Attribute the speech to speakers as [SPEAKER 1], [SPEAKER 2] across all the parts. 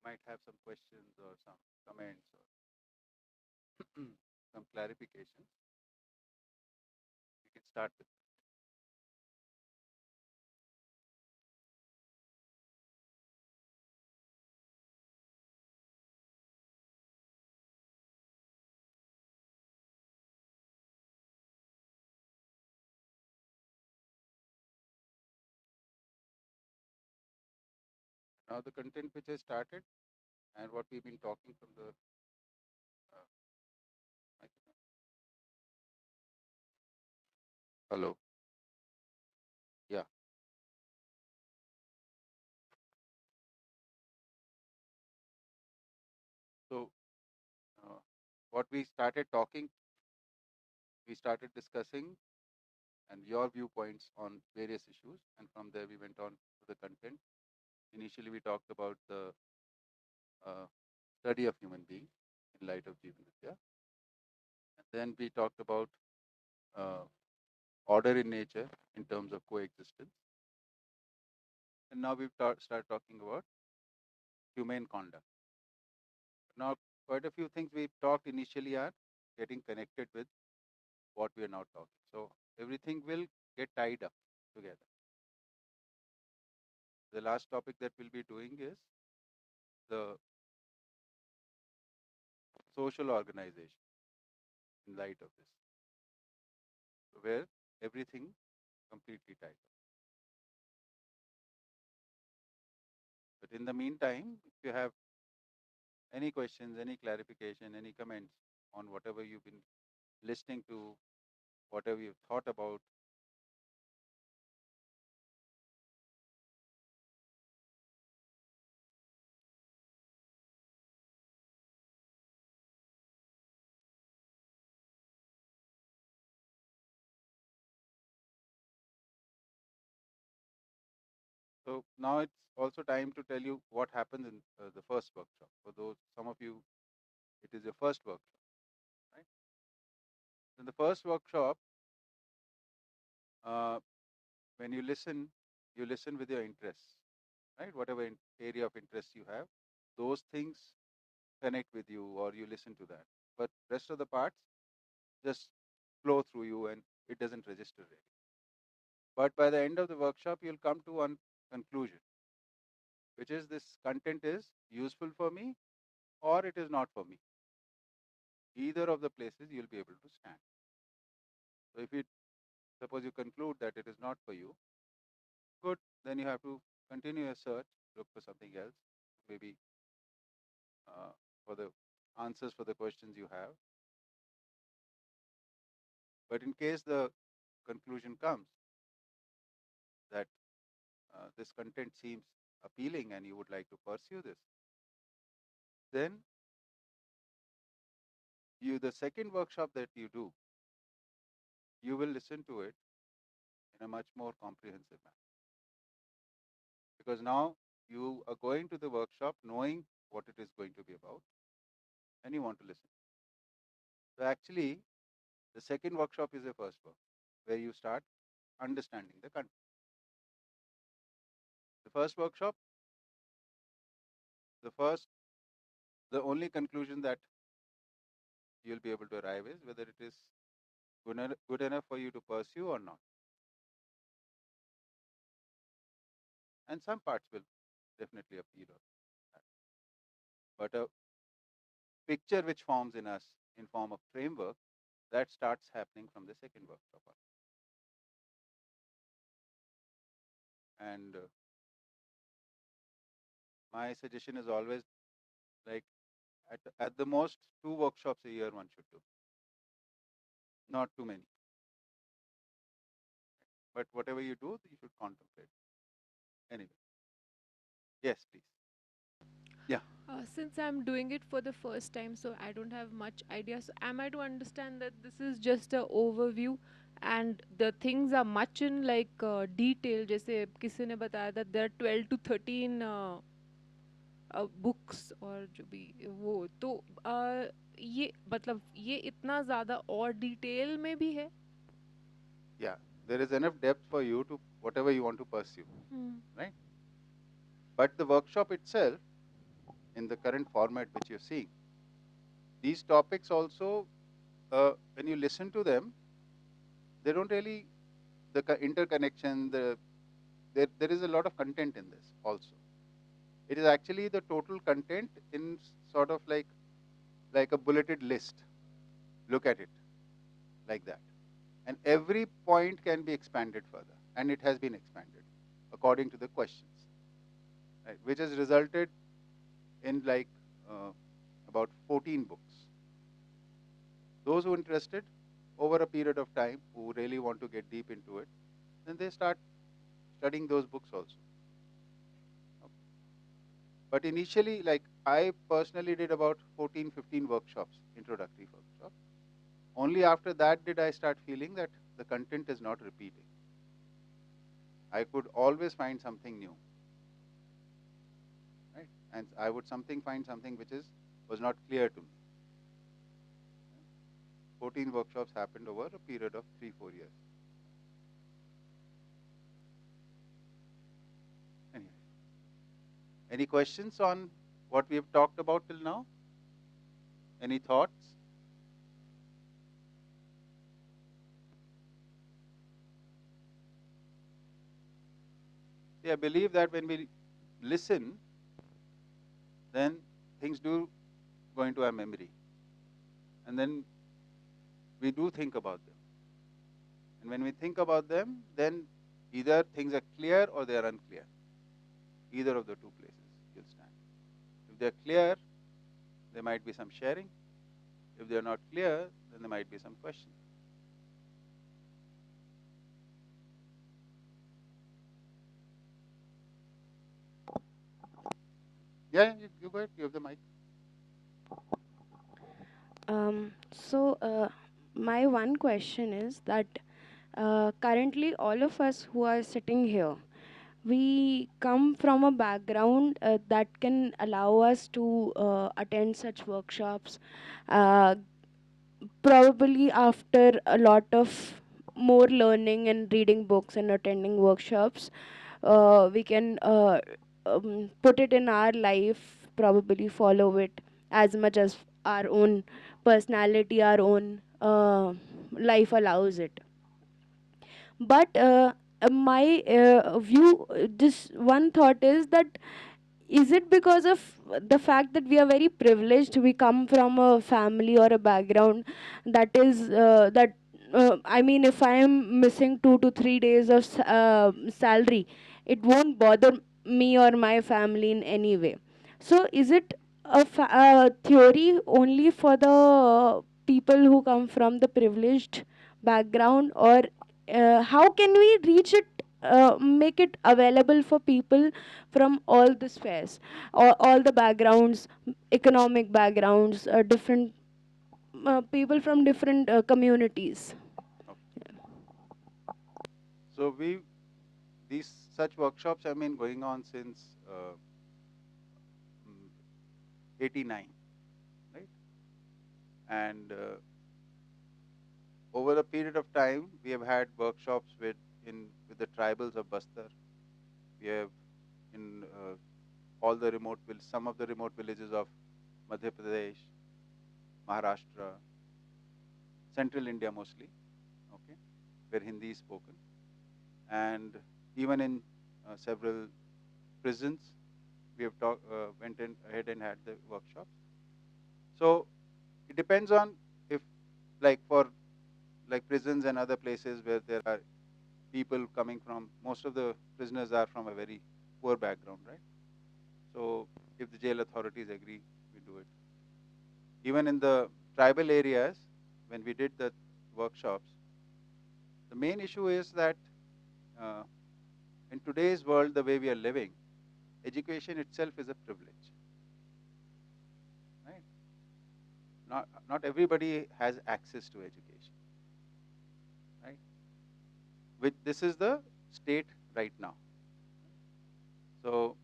[SPEAKER 1] might have some questions or some comments or some clarifications. We can start with. Now the content which I started and what we've been talking from the hello. Yeah. So what we started talking, we started discussing and your viewpoints on various issues, and from there we went on to the content. Initially, we talked about the study of human being in light of Jeevan Vidya, and then we talked about uh, order in nature in terms of coexistence, and now we've started talking about humane conduct. Now, quite a few things we talked initially are getting connected with what we are now talking. So everything will get tied up together. The last topic that we'll be doing is the social organization in light of this, where everything completely tied up. But in the meantime, if you have any questions, any clarification, any comments on whatever you've been listening to, whatever you've thought about, so now it's also time to tell you what happens in the first workshop. For those, some of you, it is your first workshop, right? In the first workshop, uh, when you listen with your interests, right? Whatever area of interest you have, those things connect with you or you listen to that. But rest of the parts just flow through you and it doesn't register really. But by the end of the workshop, you'll come to one conclusion, which is this content is useful for me or it is not for me. Either of the places you'll be able to stand. So if you suppose you conclude that it is not for you, good, then you have to continue your search, look for something else, maybe for the answers for the questions you have. But in case the conclusion comes that this content seems appealing and you would like to pursue this, then the second workshop that you do, you will listen to it in a much more comprehensive manner. Because now you are going to the workshop knowing what it is going to be about and you want to listen. So actually, the second workshop is the first work where you start understanding the content. The first workshop, the only conclusion that you'll be able to arrive is whether it is good enough for you to pursue or not. And some parts will definitely appeal on that. But a picture which forms in us in form of framework, that starts happening from the second workshop on. And my suggestion is always like at the most 2 workshops a year one should do, not too many. But whatever you do, you should contemplate. Anyway, yes, please. Yeah.
[SPEAKER 2] Since I'm doing it for the first time, so I don't have much idea. So am I to understand that this is just a overview and the things are much in like detail? जैसे किसी ने बताया that there are 12 to 13 books और जो भी वो तो ये मतलब ये इतना ज़्यादा और डिटेल में भी है?
[SPEAKER 1] Yeah, there is enough depth for you to whatever you want to pursue, right? But the workshop itself in the current format which you're seeing. These topics also, when you listen to them, they don't really, the interconnection, there is a lot of content in this also. It is actually the total content in sort of like a bulleted list. Look at it like that. And every point can be expanded further. And it has been expanded according to the questions, right? Which has resulted in about 14 books. Those who are interested over a period of time, who really want to get deep into it, then they start studying those books also. Okay. But initially, like I personally did about 14, 15 workshops, introductory workshops. Only after that did I start feeling that the content is not repeating. I could always find something new, right? And I would find something which was not clear to me. 14 workshops happened over a period of 3-4 years. Anyway, any questions on what we have talked about till now? Any thoughts? See, I believe that when we listen, then things do go into our memory. And then we do think about them. And when we think about them, then either things are clear or they are unclear. Either of the two places you'll stand. If they're clear, there might be some sharing. If they're not clear, then there might be some questioning. Yeah, you go ahead. You have the mic.
[SPEAKER 3] So my one question is that currently all of us who are sitting here, we come from a background that can allow us to attend such workshops. Uh, Probably after a lot of more learning and reading books and attending workshops, we can put it in our life, probably follow it as much as our own personality, our own life allows it. But my view, just one thought is that is it because of the fact that we are very privileged, we come from a family or a background that is I mean, if I am missing 2 to 3 days of salary, it won't bother me or my family in any way. So is it a theory only for the people who come from the privileged background, or how can we reach it, make it available for people from all the spheres, or all the backgrounds, economic backgrounds, different people from different communities?
[SPEAKER 1] Okay. So these such workshops have been going on since 89, right? And over a period of time, we have had workshops with the tribals of Bastar. We have in all the some of the remote villages of Madhya Pradesh, Maharashtra, Central India mostly, okay, where Hindi is spoken, and even in several prisons, we have went in ahead and had the workshops. So it depends on if, like for like prisons and other places where there are people coming from, most of the prisoners are from a very poor background, right? So if the jail authorities agree, we do it. Even in the tribal areas, when we did the workshops, the main issue is that uh, in today's world, the way we are living, education itself is a privilege, right? Not everybody has access to education, right? Which this is the state right now. So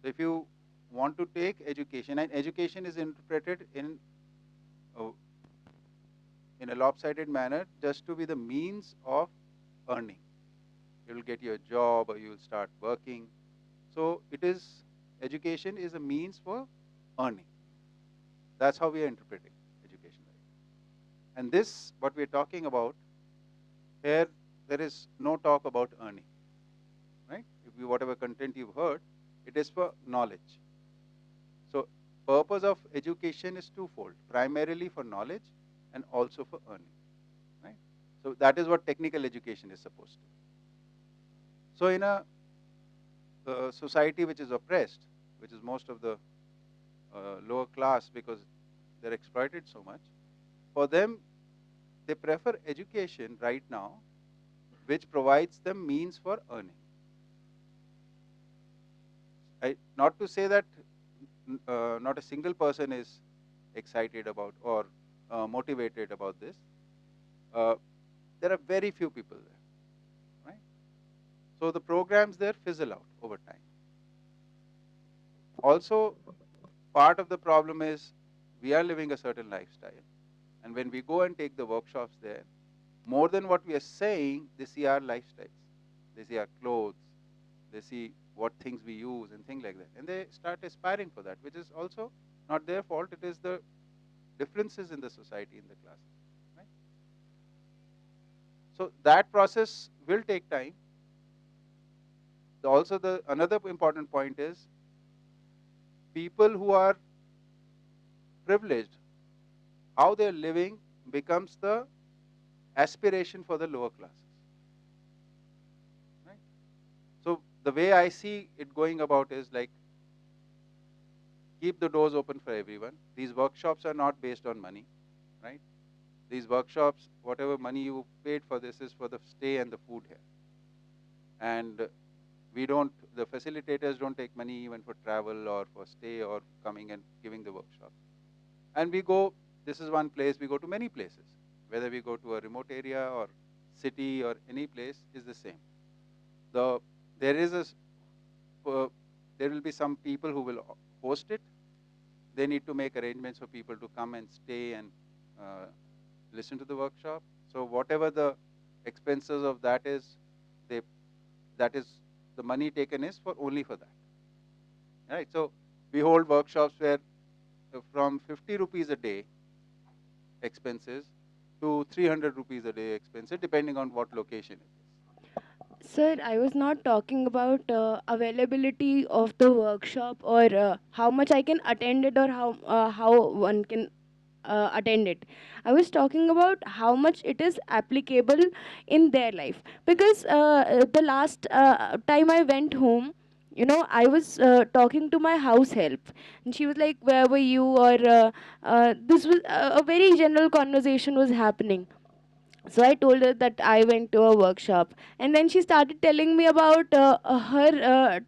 [SPEAKER 1] if you want to take education, and education is interpreted uh, in a lopsided manner just to be the means of earning. You will get your job or you will start working. So it is. education is a means for earning. That's how we are interpreting education. And this, what we are talking about, here there is no talk about earning, right? If you, whatever content you've heard, it is for knowledge. So purpose of education is twofold, primarily for knowledge and also for earning, right? So that is what technical education is supposed to. So in a society which is oppressed, which is most of the lower class because they're exploited so much, for them, they prefer education right now, which provides them means for earning. Not to say that not a single person is excited about or motivated about this. There are very few people there, right? So the programs there fizzle out over time. Also, part of the problem is we are living a certain lifestyle, and when we go and take the workshops there, more than what we are saying, they see our lifestyles, they see our clothes, they see what things we use and things like that, and they start aspiring for that, which is also not their fault. It is the differences in the society, in the classes, right? So that process will take time. Also, the another important point is people who are privileged, how they're living becomes the aspiration for the lower classes, right? So the way I see it going about is like, keep the doors open for everyone. These workshops are not based on money, right? These workshops, whatever money you paid for this is for the stay and the food here. And we don't, the facilitators don't take money even for travel or for stay or coming and giving the workshop. And we go, this is one place, we go to many places. Whether we go to a remote area or city or any place is the same. There is a, there will be some people who will host it. They need to make arrangements for people to come and stay and listen to the workshop. So whatever the expenses of that is, that is the money taken is for only for that, right? So we hold workshops where from 50 rupees a day expenses to 300 rupees a day expenses, depending on what location it is.
[SPEAKER 3] Sir, I was not talking about availability of the workshop or how much I can attend it or how one can attend it. I was talking about how much it is applicable in their life, because the last time I went home, you know, I was talking to my house help, and she was like, "Where were you?" Or this was a very general conversation was happening. So I told her that I went to a workshop, and then she started telling me about her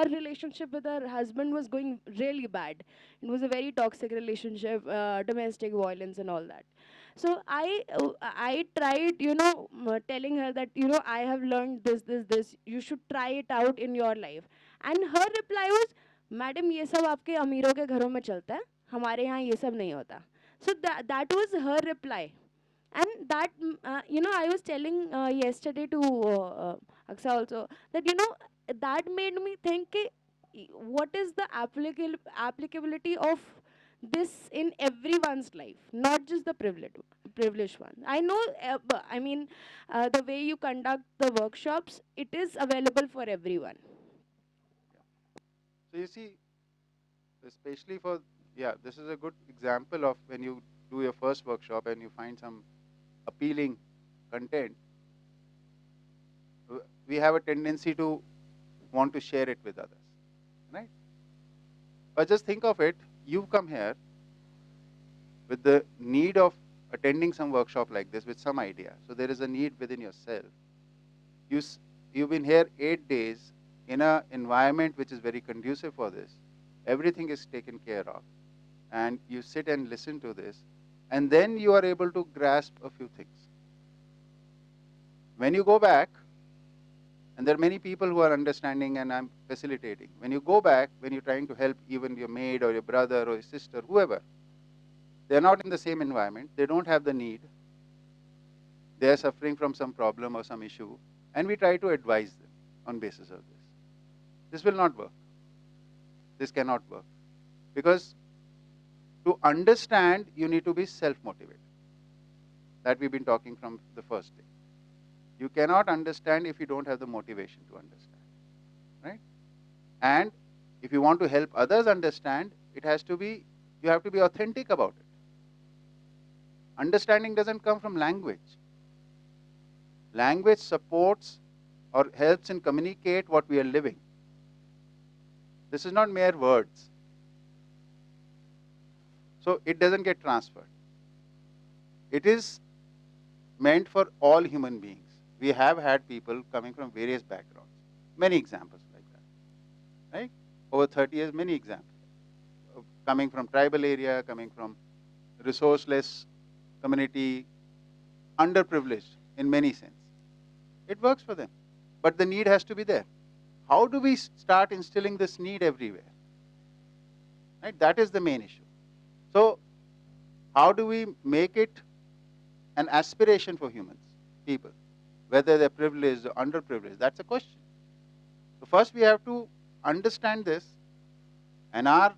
[SPEAKER 3] relationship with her husband was going really bad. It was a very toxic relationship, domestic violence and all that. So I tried, you know, telling her that, you know, I have learned this, you should try it out in your life. And her reply was, "Madam, ये सब आपके अमीरों के घरों में चलता है, हमारे यहाँ ये सब नहीं होता." So that was her reply. And that you know, I was telling yesterday to Aksa also, that, you know, that made me think कि what is the applicability of this in everyone's life, not just the privileged one. I know, I mean, the way you conduct the workshops, it is available for everyone.
[SPEAKER 1] So you see, especially for, yeah, this is a good example of when you do your first workshop and you find some appealing content, we have a tendency to want to share it with others, right? But just think of it, you've come here with the need of attending some workshop like this with some idea. So there is a need within yourself. You've been here 8 days in an environment which is very conducive for this. Everything is taken care of. And you sit and listen to this. And then you are able to grasp a few things. When you go back, and there are many people who are understanding and I'm facilitating. When you go back, when you're trying to help even your maid or your brother or your sister, whoever, they're not in the same environment. They don't have the need. They're suffering from some problem or some issue. And we try to advise them on basis of this. This will not work. This cannot work. Because to understand, you need to be self-motivated. That we've been talking from the first day. You cannot understand if you don't have the motivation to understand. Right? And if you want to help others understand, you have to be authentic about it. Understanding doesn't come from language. Language supports or helps in communicate what we are living. This is not mere words. So it doesn't get transferred. It is meant for all human beings. We have had people coming from various backgrounds. Many examples like that. Right? Over 30 years, many examples. Coming from tribal area, coming from resourceless community, underprivileged in many sense. It works for them. But the need has to be there. How do we start instilling this need everywhere? Right? That is the main issue. So, how do we make it an aspiration for humans, people, whether they're privileged or underprivileged? That's a question. So first we have to understand this, and our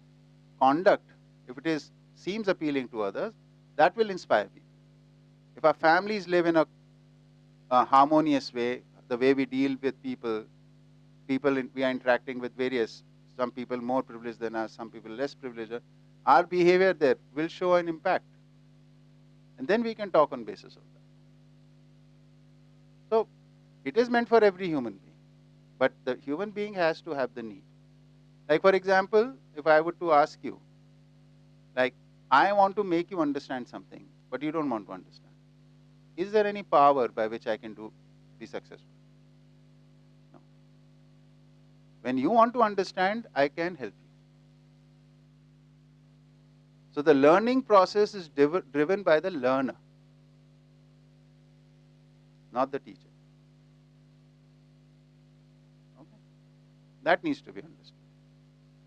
[SPEAKER 1] conduct, if it seems appealing to others, that will inspire people. If our families live in a harmonious way, the way we deal with people, we are interacting with various, some people more privileged than us, some people less privileged, our behavior there will show an impact. And then we can talk on basis of that. So it is meant for every human being, but the human being has to have the need. Like for example, if I were to ask you, like, I want to make you understand something, but you don't want to understand. Is there any power by which I can be successful? No. When you want to understand, I can help you. So the learning process is driven by the learner, not the teacher. Okay? That needs to be understood.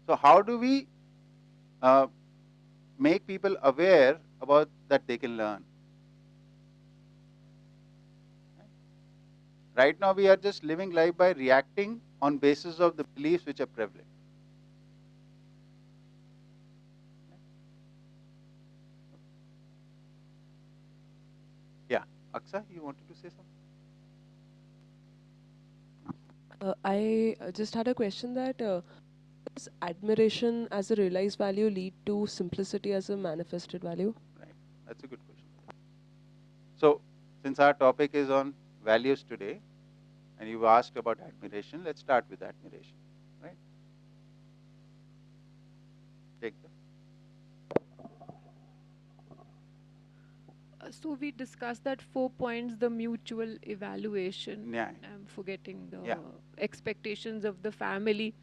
[SPEAKER 1] So how do we make people aware about that they can learn? Right now we are just living life by reacting on basis of the beliefs which are prevalent. Yeah, Aksa, you wanted to say something?
[SPEAKER 4] I just had a question that does admiration as a realized value lead to simplicity as a manifested value?
[SPEAKER 1] Right, that's a good question. So, since our topic is on values today, and you asked about admiration, let's start with admiration, right? Take them.
[SPEAKER 2] So we discussed that 4 points, the mutual evaluation.
[SPEAKER 1] Nyaya.
[SPEAKER 2] I'm forgetting the
[SPEAKER 1] Yeah.
[SPEAKER 2] expectations of the family.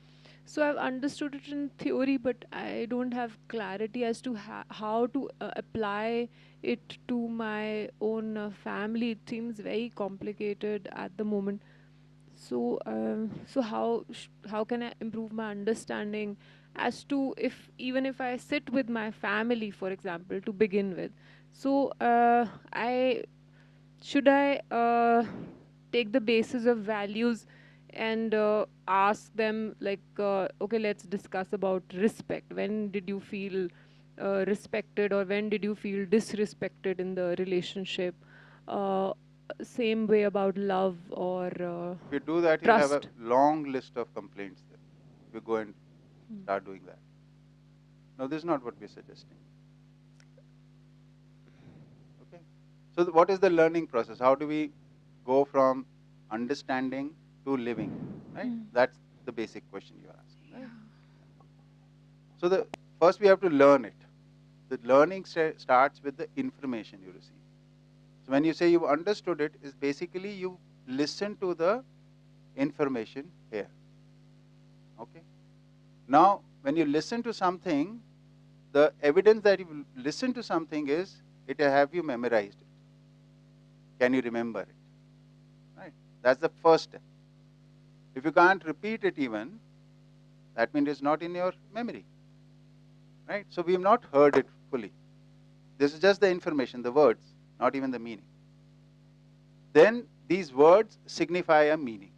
[SPEAKER 2] So I've understood it in theory, but I don't have clarity as to how to apply it to my own family. It seems very complicated at the moment. So, how can I improve my understanding as to even if I sit with my family, for example, to begin with. So, I should I take the basis of values and ask them like, okay, let's discuss about respect. When did you feel respected, or when did you feel disrespected in the relationship? Uh, Same way about love or
[SPEAKER 1] If you do that, you'll have a
[SPEAKER 2] trust.
[SPEAKER 1] long list of complaints there. If you go and start doing that. No, this is not what we're suggesting. Okay. So what is the learning process? How do we go from understanding to living? Right? That's the basic question you are asking. Right? So first we have to learn it. The learning starts with the information you receive. So when you say you understood it, is basically you listen to the information here. Okay. Now, when you listen to something, the evidence that you listen to something is have you memorized it? Can you remember it? Right. That's the first step. If you can't repeat it even, that means it's not in your memory. Right. So we have not heard it fully. This is just the information, the words, not even the meaning. Then these words signify a meaning.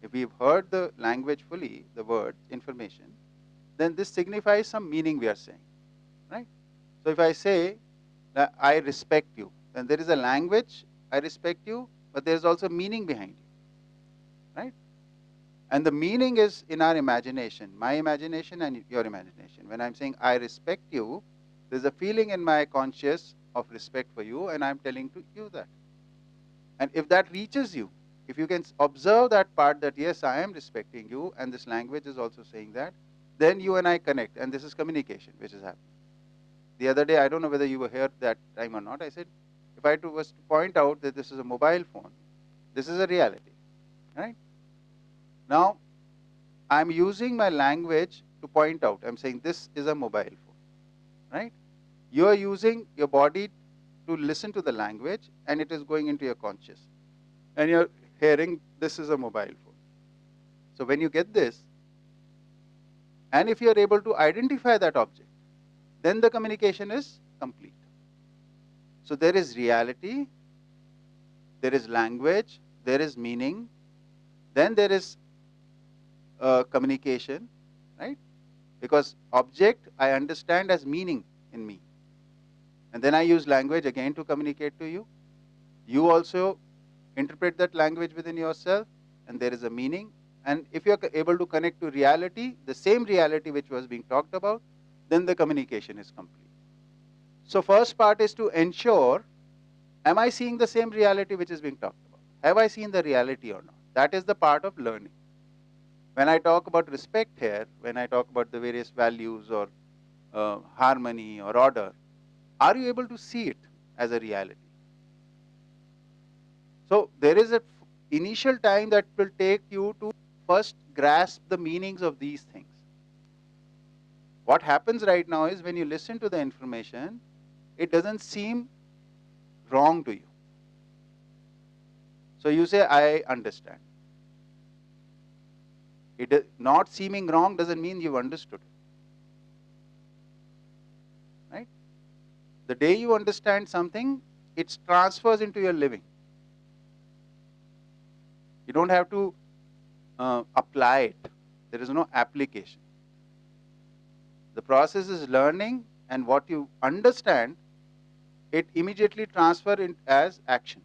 [SPEAKER 1] If we've heard the language fully, the words, information, then this signifies some meaning we are saying, right? So if I say that I respect you, then there is a language, I respect you, but there is also meaning behind you, right? And the meaning is in our imagination, my imagination and your imagination. When I'm saying I respect you, there's a feeling in my conscious of respect for you, and I'm telling to you that. And if that reaches you, if you can observe that part that yes, I am respecting you, and this language is also saying that, then you and I connect, and this is communication which is happening. The other day, I don't know whether you were here that time or not, I said, if I was to point out that this is a mobile phone, this is a reality, right? Now, I'm using my language to point out. I'm saying this is a mobile phone, right? You are using your body to listen to the language, and it is going into your conscious. And you're hearing this is a mobile phone. So when you get this, and if you're able to identify that object, then the communication is complete. So there is reality, there is language, there is meaning, then there is communication, right? Because object I understand as meaning in me. And then I use language again to communicate to you. You also interpret that language within yourself, and there is a meaning. And if you're able to connect to reality, the same reality which was being talked about, then the communication is complete. So first part is to ensure, am I seeing the same reality which is being talked about? Have I seen the reality or not? That is the part of learning. When I talk about respect here, when I talk about the various values or harmony or order, are you able to see it as a reality? So there is an initial time that will take you to first grasp the meanings of these things. What happens right now is when you listen to the information, it doesn't seem wrong to you. So you say, I understand. It not seeming wrong doesn't mean you've understood it. Right? The day you understand something, it transfers into your living. You don't have to apply it. There is no application. The process is learning, and what you understand, it immediately transfer it as action.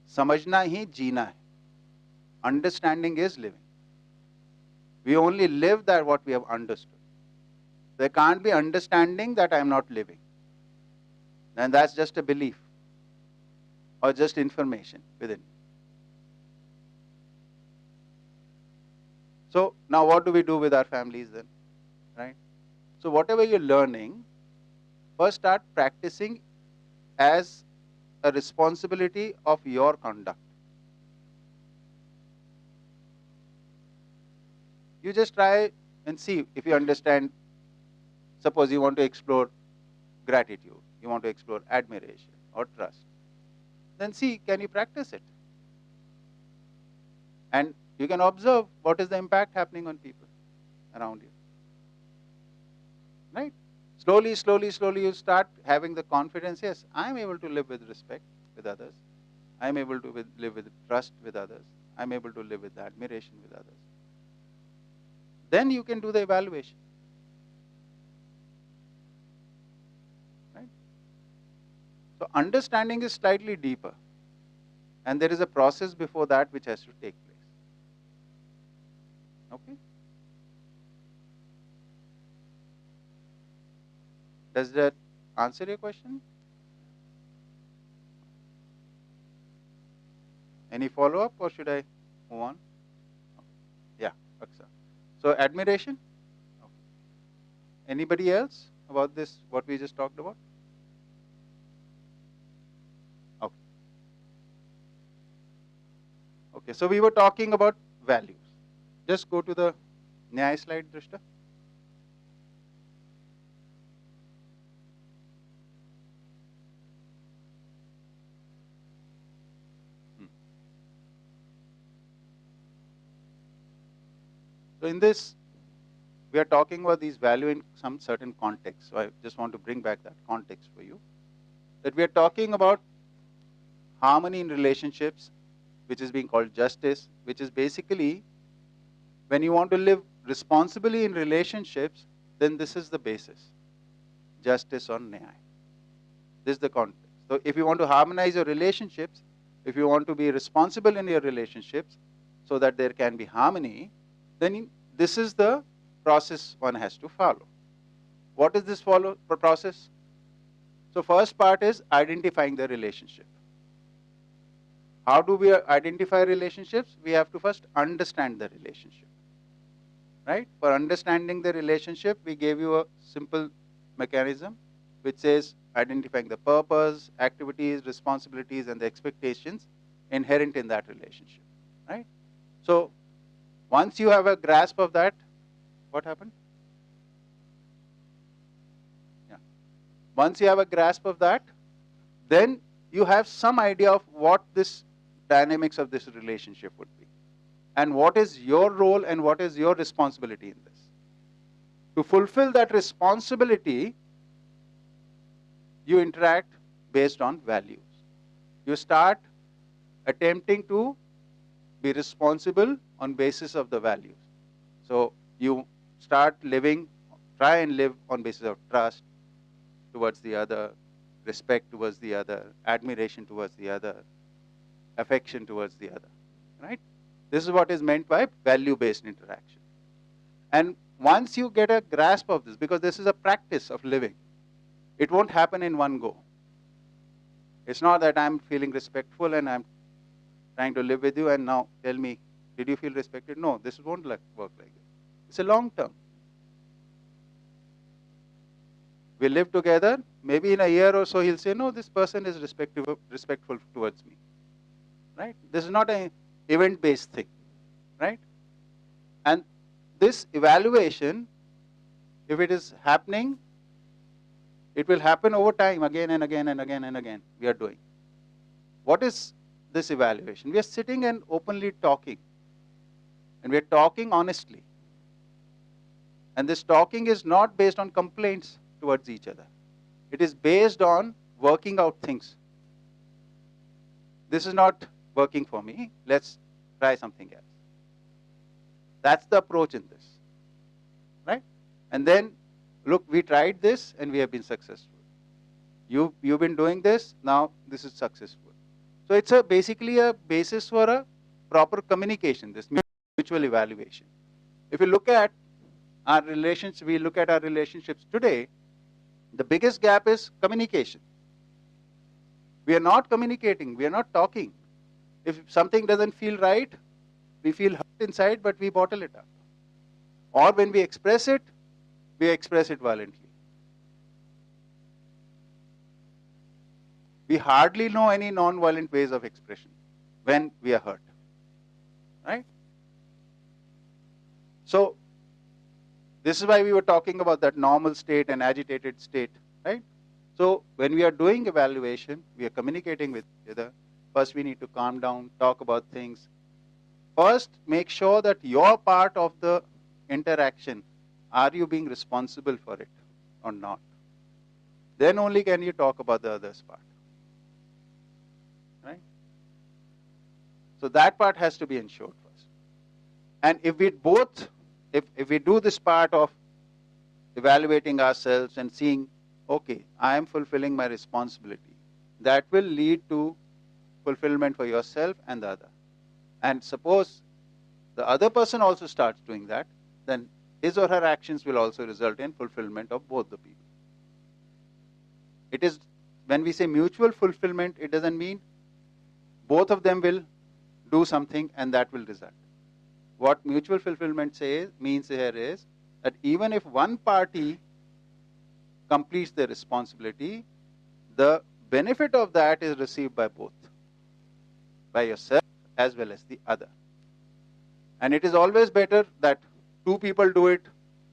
[SPEAKER 1] समझना ही जीना है. Understanding is living. We only live that what we have understood. There can't be understanding that I am not living. And that's just a belief or just information within. So now what do we do with our families then? Right? So whatever you're learning, first start practicing as a responsibility of your conduct. You just try and see if you understand. Suppose you want to explore gratitude, you want to explore admiration or trust. Then see, can you practice it? And you can observe what is the impact happening on people around you. Right? Slowly, slowly, slowly you start having the confidence, yes, I am able to live with respect with others. I am able to live with trust with others. I am able to live with admiration with others. Then you can do the evaluation. Right? So understanding is slightly deeper. And there is a process before that which has to take place. Okay? Does that answer your question? Any follow-up, or should I move on? Yeah, Aksa. So admiration? Okay. Anybody else about this, what we just talked about? Okay. Okay, so we were talking about values. Just go to the Nyaya slide, Drishta. So in this, we are talking about these value in some certain context. So I just want to bring back that context for you. That we are talking about harmony in relationships, which is being called justice, which is basically when you want to live responsibly in relationships, then this is the basis. Justice or Nyaya. This is the context. So if you want to harmonize your relationships, if you want to be responsible in your relationships so that there can be harmony, then this is the process one has to follow. What is this process? So first part is identifying the relationship. How do we identify relationships? We have to first understand the relationship. Right? For understanding the relationship, we gave you a simple mechanism which says identifying the purpose, activities, responsibilities, and the expectations inherent in that relationship. Right? So once you have a grasp of that, what happened? Yeah. Once you have a grasp of that, then you have some idea of what this dynamics of this relationship would be. And what is your role and what is your responsibility in this. To fulfill that responsibility, you interact based on values. You start attempting to be responsible on basis of the values. So you start living, try and live on basis of trust towards the other, respect towards the other, admiration towards the other, affection towards the other. Right? This is what is meant by value-based interaction. And once you get a grasp of this, because this is a practice of living, it won't happen in one go. It's not that I'm feeling respectful and I'm trying to live with you and now tell me, did you feel respected? No, this won't work like this. It's a long term. We live together, maybe in a year or so he'll say, no, this person is respectful towards me. Right? This is not an event-based thing. Right? And this evaluation, if it is happening, it will happen over time, again and again and again and again, we are doing. What is this evaluation? We are sitting and openly talking. And we are talking honestly. And this talking is not based on complaints towards each other. It is based on working out things. This is not working for me. Let's try something else. That's the approach in this. Right? And then, look, we tried this and we have been successful. You've been doing this, now this is successful. So it's basically a basis for a proper communication, this mutual evaluation. If you look at our relations, we look at our relationships today, the biggest gap is communication. We are not communicating, we are not talking. If something doesn't feel right, we feel hurt inside, but we bottle it up. Or when we express it violently. We hardly know any non-violent ways of expression when we are hurt. Right? So, this is why we were talking about that normal state and agitated state. Right? So, when we are doing evaluation, we are communicating with each other. First, we need to calm down, talk about things. First, make sure that your part of the interaction, are you being responsible for it or not? Then only can you talk about the other's part. Right? So that part has to be ensured first. And if we both, if we do this part of evaluating ourselves and seeing, okay, I am fulfilling my responsibility, that will lead to fulfillment for yourself and the other. And suppose the other person also starts doing that, then his or her actions will also result in fulfillment of both the people. It is, when we say mutual fulfillment, it doesn't mean both of them will do something and that will result. What mutual fulfillment means here is that even if one party completes their responsibility, the benefit of that is received by both, by yourself as well as the other. And it is always better that two people do it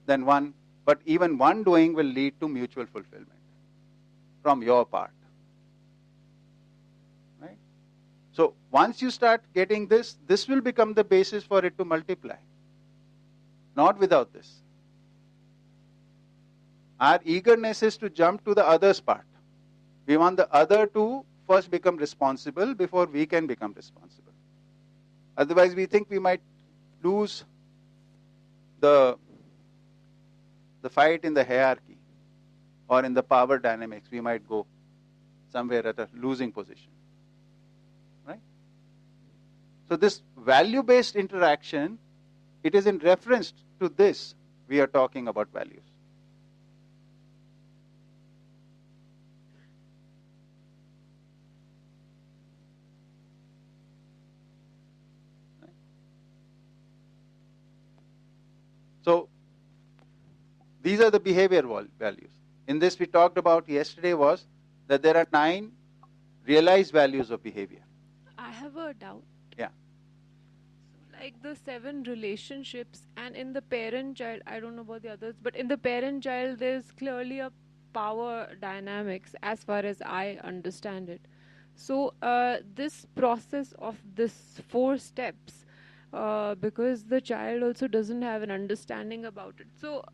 [SPEAKER 1] than one, but even one doing will lead to mutual fulfillment from your part. Right? So once you start getting this, this will become the basis for it to multiply. Not without this. Our eagerness is to jump to the other's part. We want the other to first become responsible before we can become responsible. Otherwise, we think we might lose the fight in the hierarchy or in the power dynamics, we might go somewhere at a losing position, right? So this value-based interaction, it is in reference to this we are talking about values. So these are the behavior values. In this we talked about yesterday was that there are 9 realized values of behavior.
[SPEAKER 2] I have a doubt.
[SPEAKER 1] Yeah.
[SPEAKER 2] So like the 7 relationships, and in the parent-child, I don't know about the others, but in the parent-child, there's clearly a power dynamics as far as I understand it. So this process of this 4 steps, because the child also doesn't have an understanding about it. So,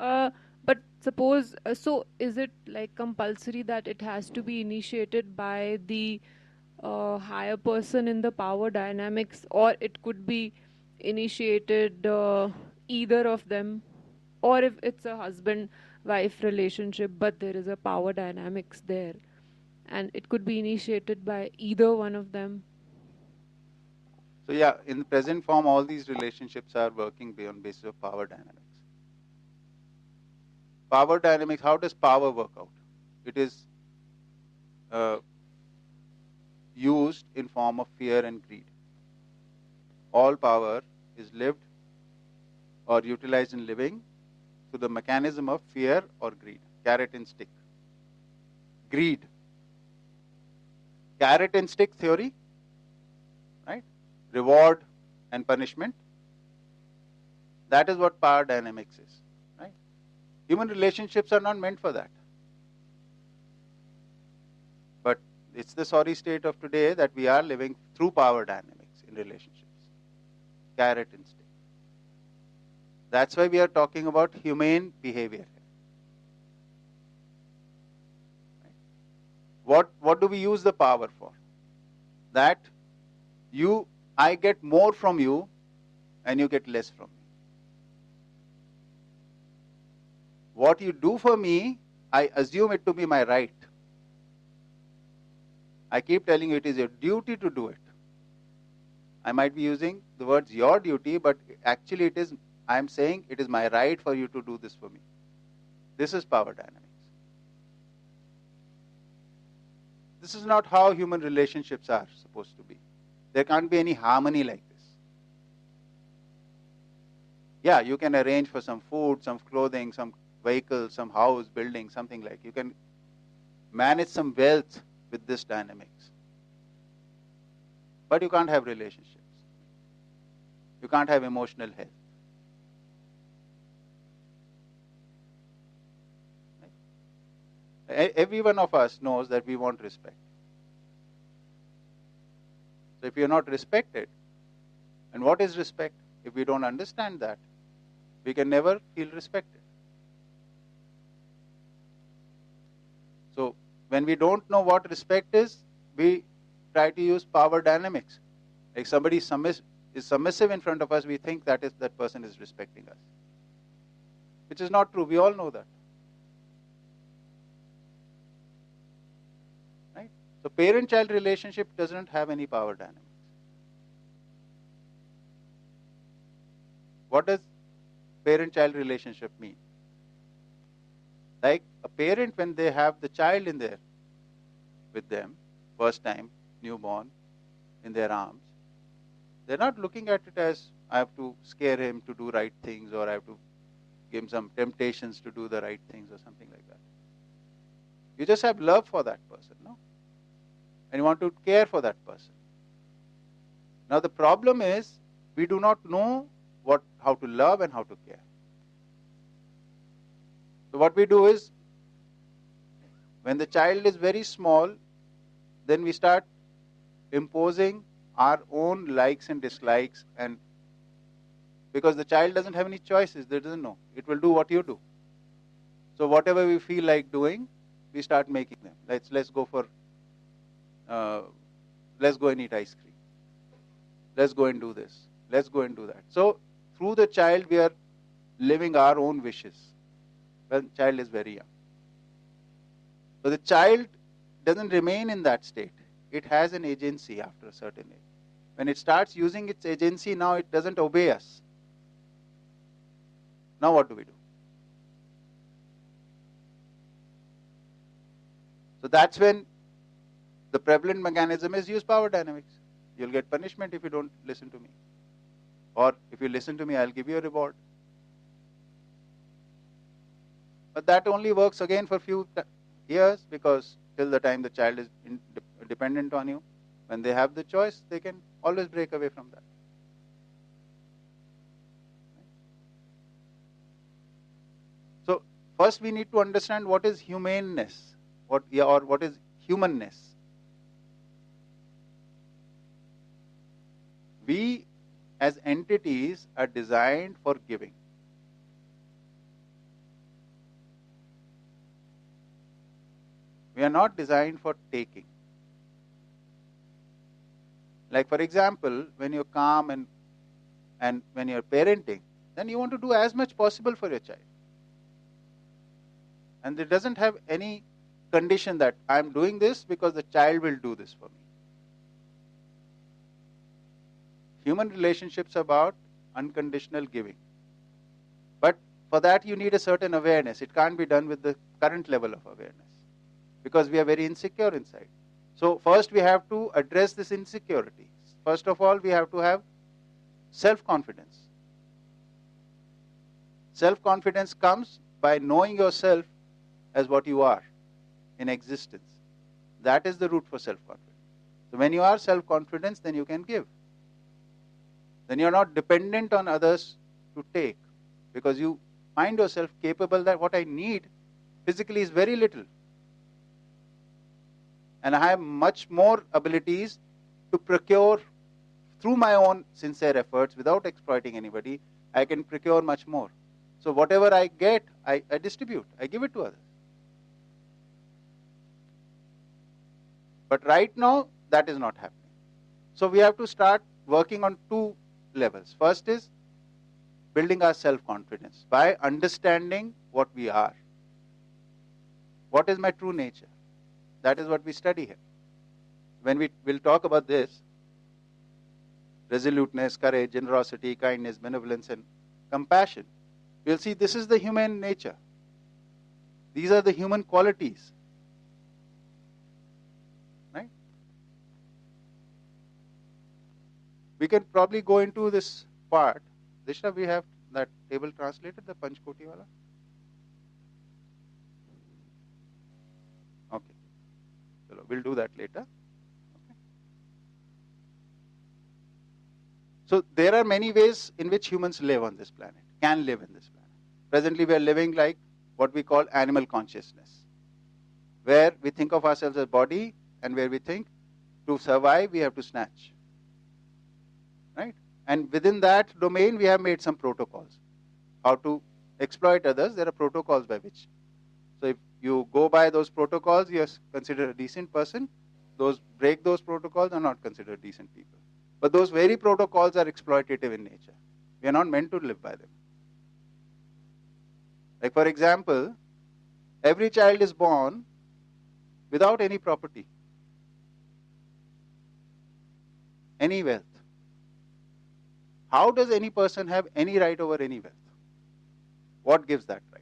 [SPEAKER 2] but suppose, so is it like compulsory that it has to be initiated by the higher person in the power dynamics, or it could be initiated either of them, or if it's a husband-wife relationship, but there is a power dynamics there, and it could be initiated by either one of them.
[SPEAKER 1] So yeah, in the present form, all these relationships are working on basis of power dynamics. Power dynamics, how does power work out? It is used in form of fear and greed. All power is lived or utilized in living through the mechanism of fear or greed. Carrot and stick. Greed. Carrot and stick theory, right? Reward and punishment. That is what power dynamics is, right? Human relationships are not meant for that. But it's the sorry state of today that we are living through power dynamics in relationships. Carrot and stick. That's why we are talking about humane behavior. What do we use the power for? That I get more from you and you get less from me. What you do for me, I assume it to be my right. I keep telling you it is your duty to do it. I might be using the words your duty, but actually I am saying it is my right for you to do this for me. This is power dynamics. This is not how human relationships are supposed to be. There can't be any harmony like this. Yeah, you can arrange for some food, some clothing, some vehicle, some house, building, something like. You can manage some wealth with this dynamics. But you can't have relationships. You can't have emotional health. Right? Every one of us knows that we want respect. So if you are not respected, and what is respect? If we don't understand that, we can never feel respected. So when we don't know what respect is, we try to use power dynamics. Like somebody is submissive in front of us, we think that person is respecting us. Which is not true. We all know that. Right? So parent-child relationship doesn't have any power dynamics. What does parent-child relationship mean? Like a parent, when they have the child in there with them, first time, newborn, in their arms, they're not looking at it as I have to scare him to do right things, or I have to give him some temptations to do the right things, or something like that. You just have love for that person, no? And you want to care for that person. Now the problem is, we do not know how to love and how to care. So what we do is, when the child is very small, then we start imposing our own likes and dislikes, and because the child doesn't have any choices, they doesn't know. It will do what you do. So whatever we feel like doing, we start making them. Let's go and eat ice cream. Let's go and do this. Let's go and do that. So through the child, we are living our own wishes when child is very young. So the child doesn't remain in that state. It has an agency after a certain age. When it starts using its agency, now it doesn't obey us. Now what do we do? So that's when the prevalent mechanism is use power dynamics. You'll get punishment if you don't listen to me. Or if you listen to me, I'll give you a reward. But that only works again for few years, because till the time the child is dependent on you, when they have the choice, they can always break away from that. So first we need to understand what is humaneness, what is humanness. We as entities are designed for giving. We are not designed for taking. Like for example, when you're calm and when you're parenting, then you want to do as much possible for your child. And it doesn't have any condition that I'm doing this because the child will do this for me. Human relationships are about unconditional giving. But for that you need a certain awareness. It can't be done with the current level of awareness, because we are very insecure inside. So first we have to address this insecurity. First of all, we have to have self-confidence. Self-confidence comes by knowing yourself as what you are in existence. That is the root for self-confidence. So when you are self-confident, then you can give. Then you are not dependent on others to take, because you find yourself capable that what I need physically is very little. And I have much more abilities to procure through my own sincere efforts without exploiting anybody. I can procure much more. So whatever I get, I distribute, I give it to others. But right now, that is not happening. So we have to start working on two levels. First is building our self-confidence by understanding what we are. What is my true nature? That is what we study here. When we will talk about this, resoluteness, courage, generosity, kindness, benevolence, and compassion, we'll see this is the human nature. These are the human qualities. Right? We can probably go into this part. Dishna, we have that table translated, the Panchkoti wala? Okay. So we'll do that later. Okay. So there are many ways in which humans live on this planet, can live in this planet. Presently we are living like what we call animal consciousness, where we think of ourselves as body, and where we think to survive we have to snatch. Right? And within that domain we have made some protocols. How to exploit others, there are protocols by which. So if you go by those protocols, you are considered a decent person. Those break those protocols are not considered decent people. But those very protocols are exploitative in nature. We are not meant to live by them. Like for example, every child is born without any property, any wealth. How does any person have any right over any wealth? What gives that right?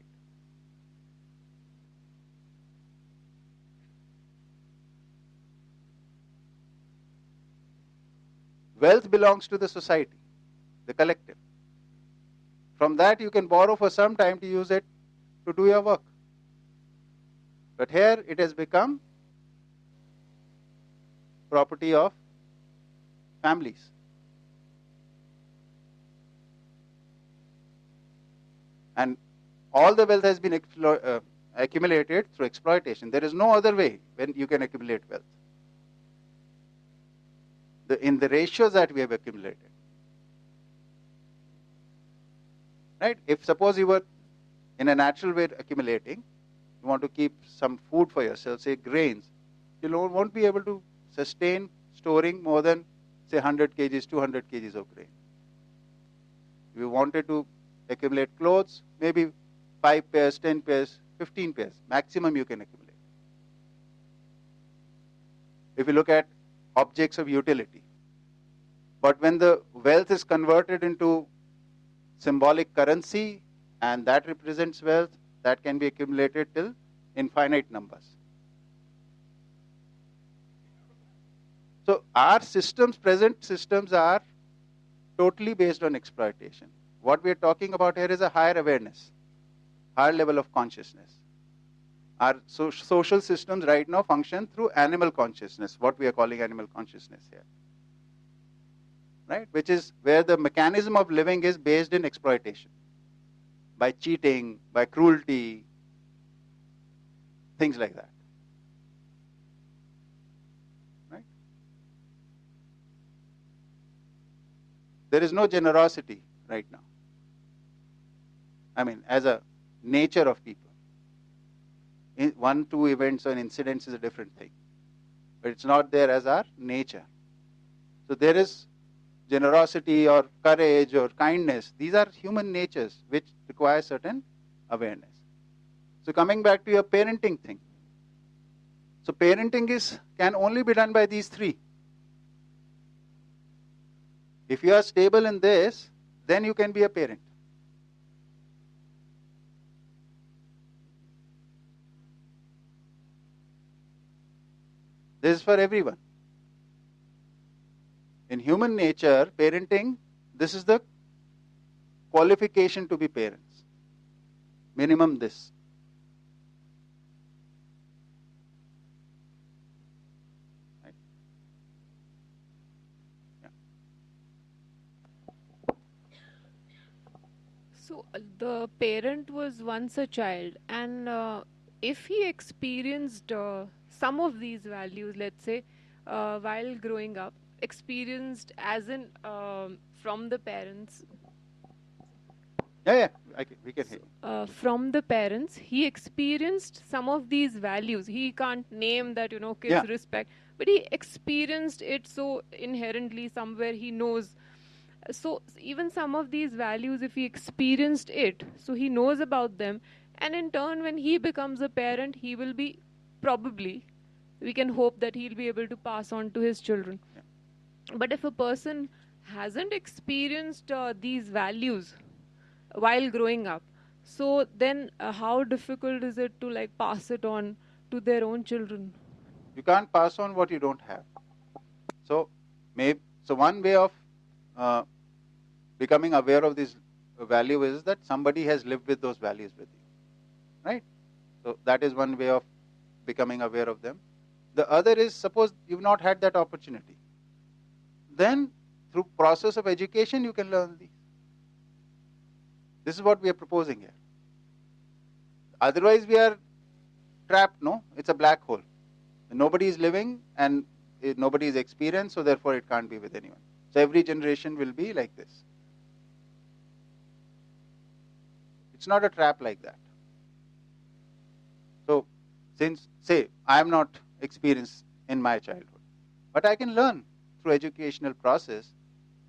[SPEAKER 1] Wealth belongs to the society, the collective. From that you can borrow for some time to use it to do your work. But here it has become property of families. And all the wealth has been accumulated through exploitation. There is no other way when you can accumulate wealth. In the ratios that we have accumulated. Right? If suppose you were in a natural way accumulating, you want to keep some food for yourself, say grains, you won't be able to sustain storing more than say 100 kgs, 200 kgs of grain. If you wanted to Accumulate clothes, maybe 5 pairs, 10 pairs, 15 pairs, maximum you can accumulate. If you look at objects of utility. But when the wealth is converted into symbolic currency and that represents wealth, that can be accumulated till infinite numbers. So our systems, present systems, are totally based on exploitation. What we are talking about here is a higher awareness, higher level of consciousness. Our social systems right now function through animal consciousness, what we are calling animal consciousness here. Right? Which is where the mechanism of living is based in exploitation. By cheating, by cruelty, things like that. Right? There is no generosity right now. I mean, as a nature of people. One, two events or incidents is a different thing. But it's not there as our nature. So there is generosity or courage or kindness. These are human natures which require certain awareness. So coming back to your parenting thing. So parenting can only be done by these three. If you are stable in this, then you can be a parent. This is for everyone. In human nature, parenting, this is the qualification to be parents. Minimum this. Right? Yeah.
[SPEAKER 2] So the parent was once a child, and if he experienced some of these values, let's say, while growing up, experienced as in from the parents.
[SPEAKER 1] Yeah, we can hear you.
[SPEAKER 2] From the parents, he experienced some of these values. He can't name that, kids respect, but he experienced it so inherently somewhere he knows. So even some of these values, if he experienced it, so he knows about them, and in turn, when he becomes a parent, he will be probably, we can hope that he'll be able to pass on to his children.
[SPEAKER 1] Yeah.
[SPEAKER 2] But if a person hasn't experienced these values while growing up, so then how difficult is it to like pass it on to their own children?
[SPEAKER 1] You can't pass on what you don't have. So one way of becoming aware of this value is that somebody has lived with those values with you. Right? So that is one way of becoming aware of them. The other is, suppose you've not had that opportunity. Then through process of education you can learn these. This is what we are proposing here. Otherwise we are trapped, no? It's a black hole. Nobody is living and nobody is experienced, so therefore it can't be with anyone. So every generation will be like this. It's not a trap like that. So since, say, I am not experienced in my childhood, but I can learn through educational process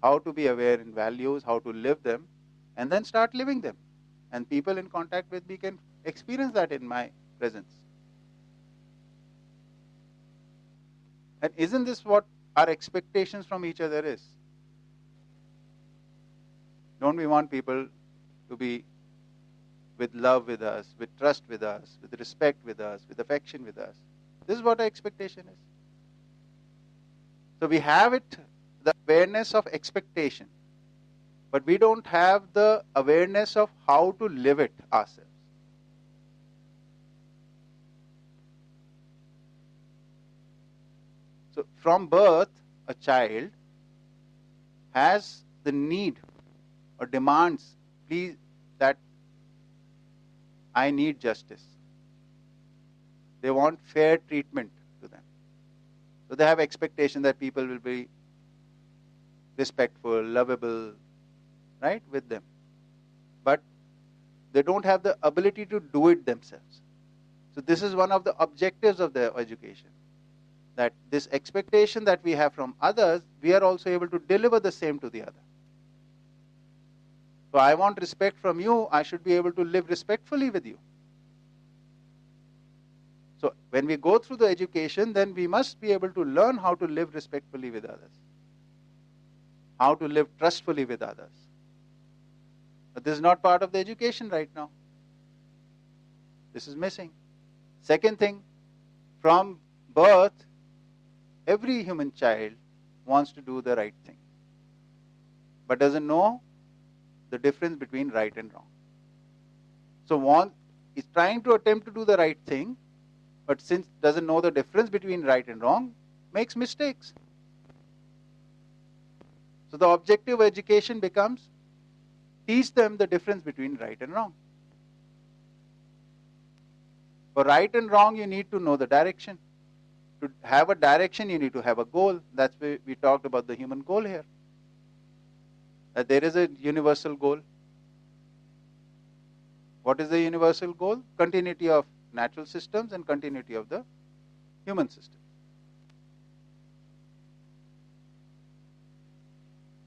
[SPEAKER 1] how to be aware in values, how to live them, and then start living them. And people in contact with me can experience that in my presence. And isn't this what our expectations from each other is? Don't we want people to be with love with us, with trust with us, with respect with us, with affection with us? This is what our expectation is. So we have it, the awareness of expectation, but we don't have the awareness of how to live it ourselves. So from birth, a child has the need or demands, please, that I need justice. They want fair treatment to them. So they have expectation that people will be respectful, lovable, right, with them. But they don't have the ability to do it themselves. So this is one of the objectives of their education. That this expectation that we have from others, we are also able to deliver the same to the other. So So I want respect from you, I should be able to live respectfully with you. So when we go through the education, then we must be able to learn how to live respectfully with others, how to live trustfully with others. But this is not part of the education right now. This is missing. Second thing, from birth, every human child wants to do the right thing, but doesn't know the difference between right and wrong. So is trying to attempt to do the right thing, but since doesn't know the difference between right and wrong, makes mistakes. So the objective education becomes teach them the difference between right and wrong. For right and wrong, you need to know the direction. To have a direction, you need to have a goal. That's why we talked about the human goal here. That there is a universal goal. What is the universal goal? Continuity of natural systems and continuity of the human system.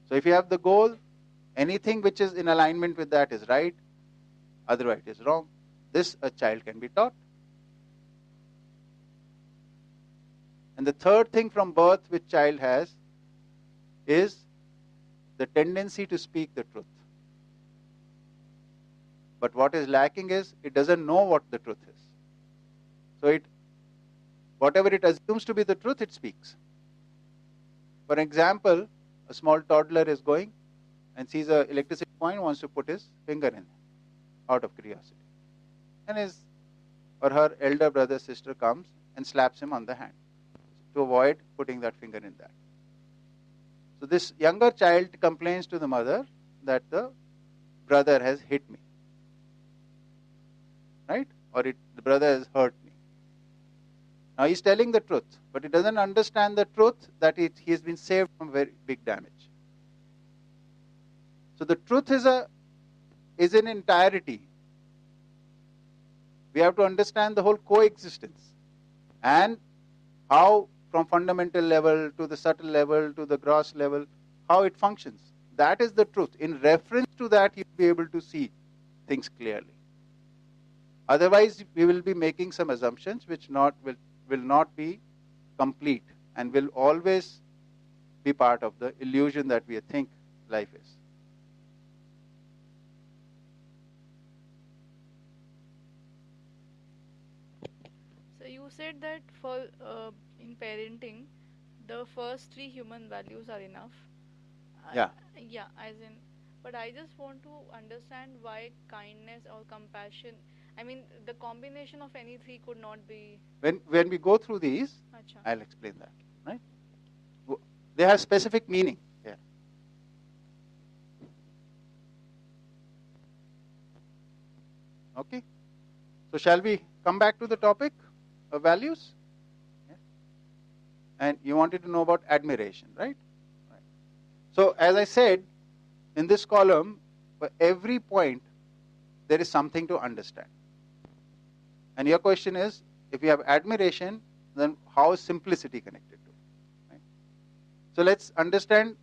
[SPEAKER 1] So if you have the goal, anything which is in alignment with that is right, otherwise it is wrong. This a child can be taught. And the third thing from birth which child has is the tendency to speak the truth. But what is lacking is it doesn't know what the truth is. So whatever it assumes to be the truth, it speaks. For example, a small toddler is going and sees an electricity point, wants to put his finger in out of curiosity. And his or her elder brother, sister comes and slaps him on the hand to avoid putting that finger in that. So this younger child complains to the mother that the brother has hit me, right? Or the brother has hurt me. Now he's telling the truth, but he doesn't understand the truth that he has been saved from very big damage. So the truth is in entirety. We have to understand the whole coexistence and how from fundamental level to the subtle level to the gross level, how it functions. That is the truth. In reference to that, you'll be able to see things clearly. Otherwise, we will be making some assumptions which will not be complete and will always be part of the illusion that we think life is.
[SPEAKER 5] So you said that for in parenting, the first three human values are enough.
[SPEAKER 1] Yeah.
[SPEAKER 5] Yeah, as in, but I just want to understand why kindness or compassion. I mean, the combination of any three could not be.
[SPEAKER 1] When we go through these,
[SPEAKER 5] Acha.
[SPEAKER 1] I'll explain that. Right? They have specific meaning here. Okay. So shall we come back to the topic of values? Yeah. And you wanted to know about admiration, right? Right. So as I said, in this column, for every point, there is something to understand. And your question is, if you have admiration, then how is simplicity connected to it? Right? So let's understand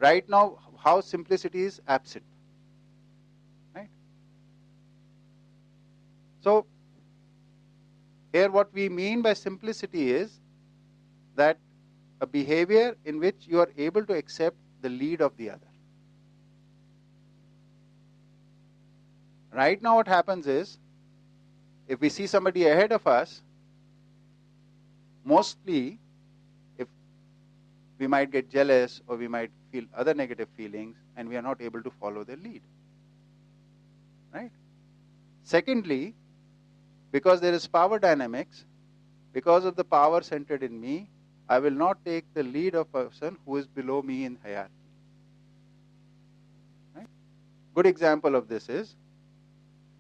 [SPEAKER 1] right now how simplicity is absent. Right? So here what we mean by simplicity is that a behavior in which you are able to accept the lead of the other. Right now what happens is, if we see somebody ahead of us, mostly if we might get jealous or we might feel other negative feelings and we are not able to follow their lead. Right? Secondly, because there is power dynamics, because of the power centered in me, I will not take the lead of a person who is below me in hierarchy. Right? Good example of this is,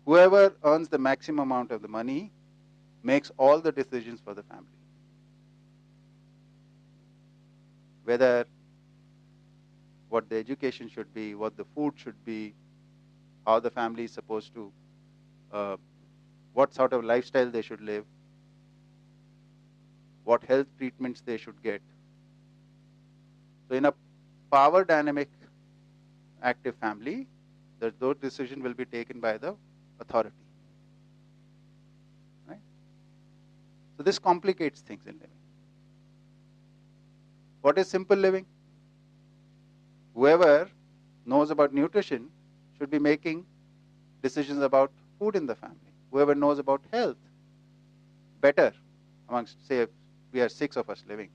[SPEAKER 1] whoever earns the maximum amount of the money makes all the decisions for the family. Whether what the education should be, what the food should be, how the family is supposed to, what sort of lifestyle they should live, what health treatments they should get. So in a power dynamic active family, those decisions will be taken by the authority. Right? So this complicates things in living. What is simple living? Whoever knows about nutrition should be making decisions about food in the family. Whoever knows about health, better amongst, say, we are 6 of us living.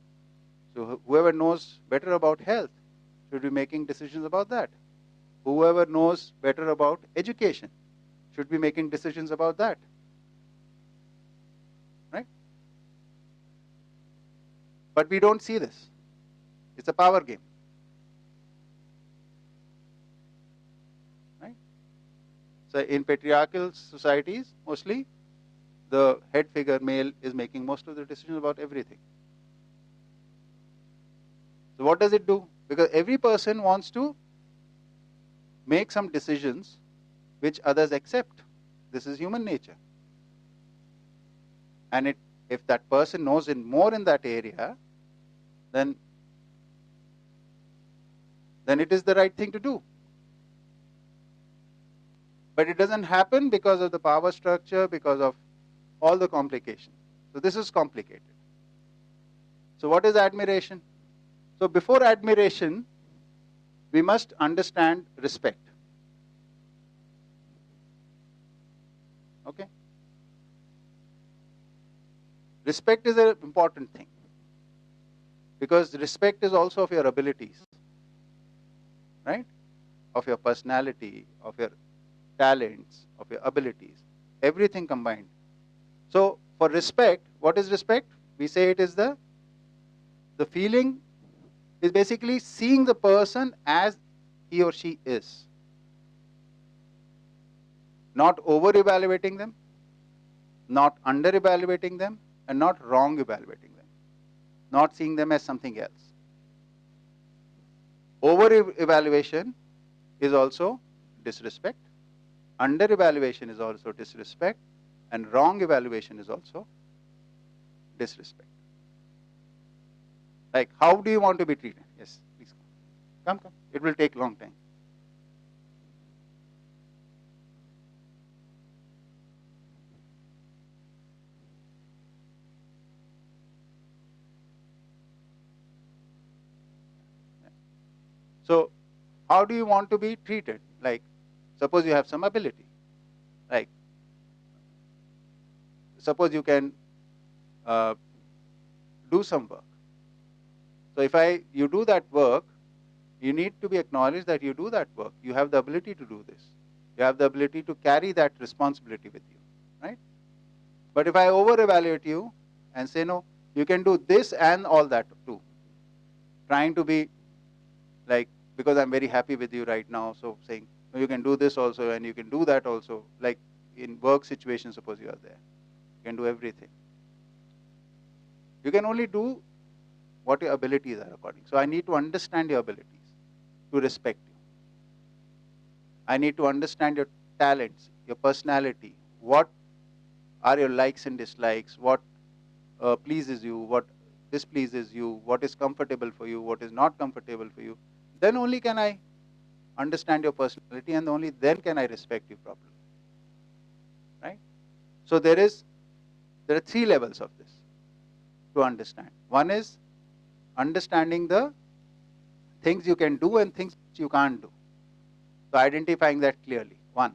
[SPEAKER 1] So whoever knows better about health should be making decisions about that. Whoever knows better about education should be making decisions about that. Right? But we don't see this. It's a power game. Right? So in patriarchal societies, mostly the head figure male is making most of the decisions about everything. So what does it do? Because every person wants to make some decisions which others accept. This is human nature. And if that person knows more in that area, then it is the right thing to do. But it doesn't happen because of the power structure, because of all the complications. So this is complicated. So what is admiration? So before admiration, we must understand respect. Okay? Respect is an important thing. Because respect is also of your abilities. Right? Of your personality, of your talents, of your abilities. Everything combined. So for respect, what is respect? We say it is the feeling is basically seeing the person as he or she is. Not over-evaluating them, not under-evaluating them, and not wrong-evaluating them. Not seeing them as something else. Over-evaluation is also disrespect. Under-evaluation is also disrespect. And wrong-evaluation is also disrespect. Like, how do you want to be treated? Yes, please come. Come. It will take a long time. So, how do you want to be treated? Like, suppose you have some ability. Like, suppose you can do some work. So, if you do that work, you need to be acknowledged that you do that work. You have the ability to do this. You have the ability to carry that responsibility with you, right? But if I over-evaluate you and say, no, you can do this and all that too, trying to be like, because I'm very happy with you right now, so saying, no, you can do this also and you can do that also, like in work situations, suppose you are there. You can do everything. You can only do what your abilities are according. So I need to understand your abilities to respect you. I need to understand your talents, your personality, what are your likes and dislikes, what pleases you, what displeases you, what is comfortable for you, what is not comfortable for you. Then only can I understand your personality, and only then can I respect you properly. Right? So there are 3 levels of this to understand. One is understanding the things you can do and things you can't do. So identifying that clearly. One.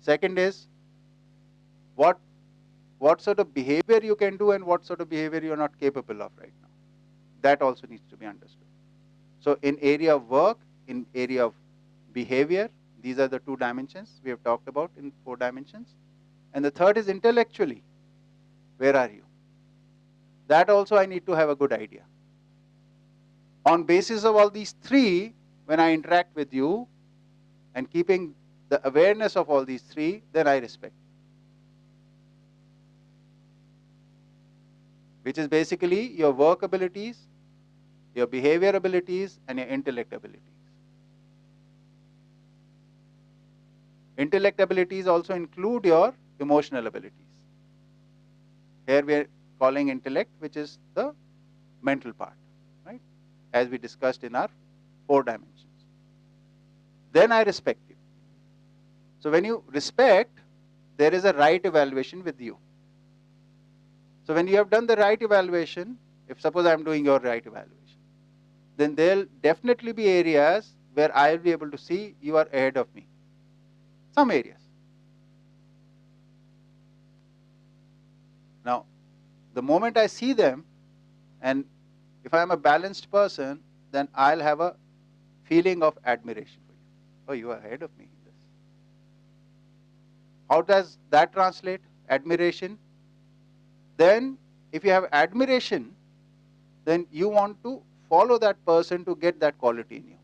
[SPEAKER 1] Second is what sort of behavior you can do and what sort of behavior you are not capable of right now. That also needs to be understood. So in area of work, in area of behavior, these are the 2 dimensions we have talked about in 4 dimensions. And the third is intellectually. Where are you? That also I need to have a good idea. On basis of all these 3, when I interact with you and keeping the awareness of all these 3, then I respect you. Which is basically your work abilities, your behavior abilities, and your intellect abilities. Intellect abilities also include your emotional abilities. Here we are calling intellect, which is the mental part, right? As we discussed in our 4 dimensions. then I respect you. So when you respect, there is a right evaluation with you. So when you have done the right evaluation, if suppose I am doing your right evaluation, then there will definitely be areas where I will be able to see you are ahead of me. Some areas. Now, the moment I see them, and if I am a balanced person, then I'll have a feeling of admiration for you. Oh, you are ahead of me in this. How does that translate? Admiration. Then, if you have admiration, then you want to follow that person to get that quality in you.